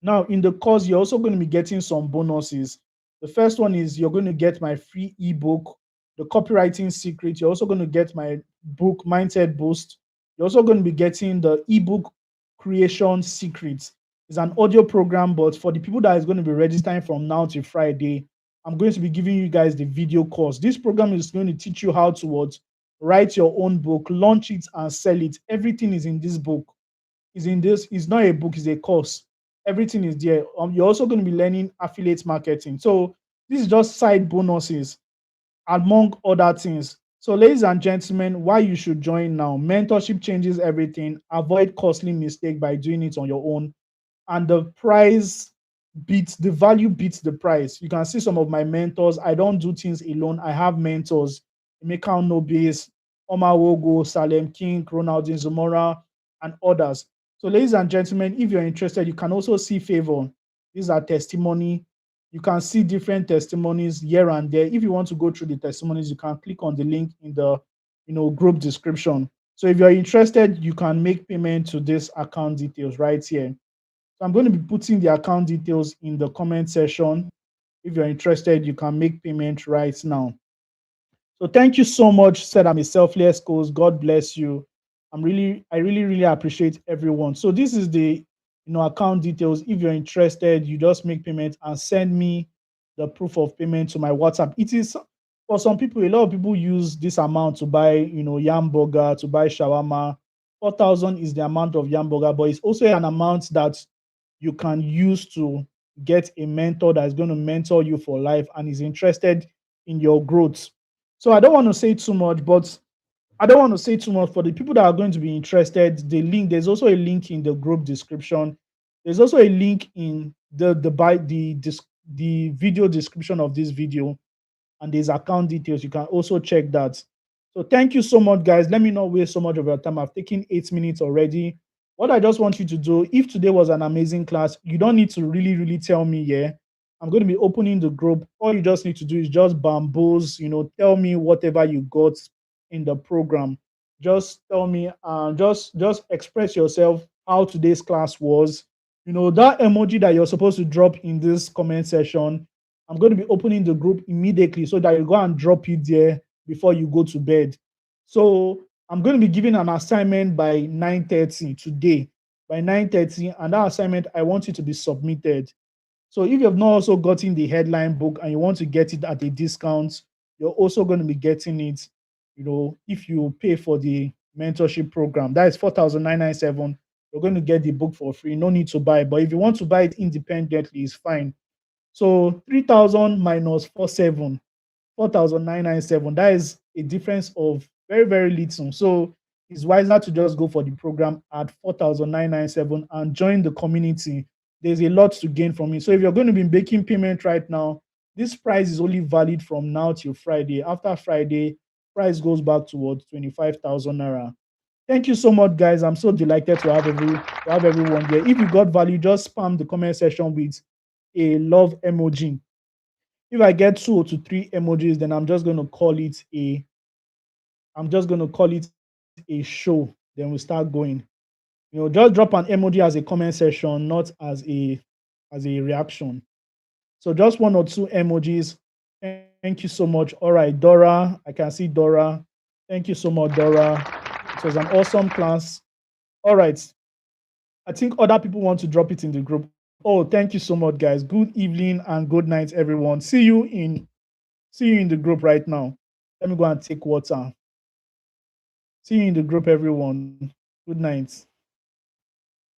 Now, in the course, you're also going to be getting some bonuses. The first one is you're going to get my free ebook, The Copywriting Secret. You're also going to get my book, Mindset Boost. You're also going to be getting the ebook Creation Secrets. It's an audio program, but for the people that is going to be registering from now to Friday, I'm going to be giving you guys the video course. This program is going to teach you how to write your own book, launch it, and sell it. Everything is in this book. Is in this. It's not a book, it's a course. Everything is there. You're also going to be learning affiliate marketing. So this is just side bonuses among other things. So, ladies and gentlemen, why you should join now? Mentorship changes everything. Avoid costly mistake by doing it on your own, and the value beats the price. You can see some of my mentors. I don't do things alone. I have mentors: Emeka Nobis, Omar Wogo, Salem King, Ronaldin Zamora, and others. So, ladies and gentlemen, if you're interested, you can also see Favor. These are testimony. You can see different testimonies here and there. If you want to go through the testimonies, you can click on the link in the group description. So if you're interested, you can make payment to this account details right here. So I'm going to be putting the account details in the comment section. If you're interested, you can make payment right now. So thank you so much. Said I'm a selfless coach. God bless you. I really, really appreciate everyone. So this is the account details. If you're interested, you just make payment and send me the proof of payment to my WhatsApp. It is for some people, a lot of people use this amount to buy, yam burger, to buy shawarma. 4,000 is the amount of yam burger, but it's also an amount that you can use to get a mentor that is going to mentor you for life and is interested in your growth. So I don't want to say too much, but I don't want to say too much for the people that are going to be interested. There's also a link in the group description. There's also a link in the video description of this video, and there's account details. You can also check that. So thank you so much, guys. Let me not waste so much of your time. I've taken 8 minutes already. What I just want you to do, if today was an amazing class, you don't need to really, really tell me, yeah. I'm going to be opening the group. All you just need to do is just bamboos, tell me whatever you got in the program. Just tell me, just express yourself how today's class was. That emoji that you're supposed to drop in this comment section, I'm going to be opening the group immediately so that you go and drop it there before you go to bed. So I'm going to be giving an assignment by 9:30 today, by 9:30, and that assignment, I want it to be submitted. So if you have not also gotten the headline book and you want to get it at a discount, you're also going to be getting it, if you pay for the mentorship program. That is 4,997. You're going to get the book for free. No need to buy. But if you want to buy it independently, it's fine. So 3,000 minus 47, 4,997. That is a difference of very, very little. So it's wiser to just go for the program at 4,997 and join the community. There's a lot to gain from it. So if you're going to be making payment right now, This price is only valid from now till Friday. After Friday, price goes back towards 25,000 naira. Thank you so much, guys. I'm so delighted to have everyone there. If you got value, just spam the comment section with a love emoji. If I get 2 to 3 emojis, then I'm just gonna call it a show. Then we start going. Just drop an emoji as a comment section, not as a reaction. So just 1 or 2 emojis. Thank you so much. All right, Dora. I can see Dora. Thank you so much, Dora. It was an awesome class. All right. I think other people want to drop it in the group. Oh, thank you so much, guys. Good evening and good night, everyone. See you in the group right now. Let me go and take water. See you in the group, everyone. Good night.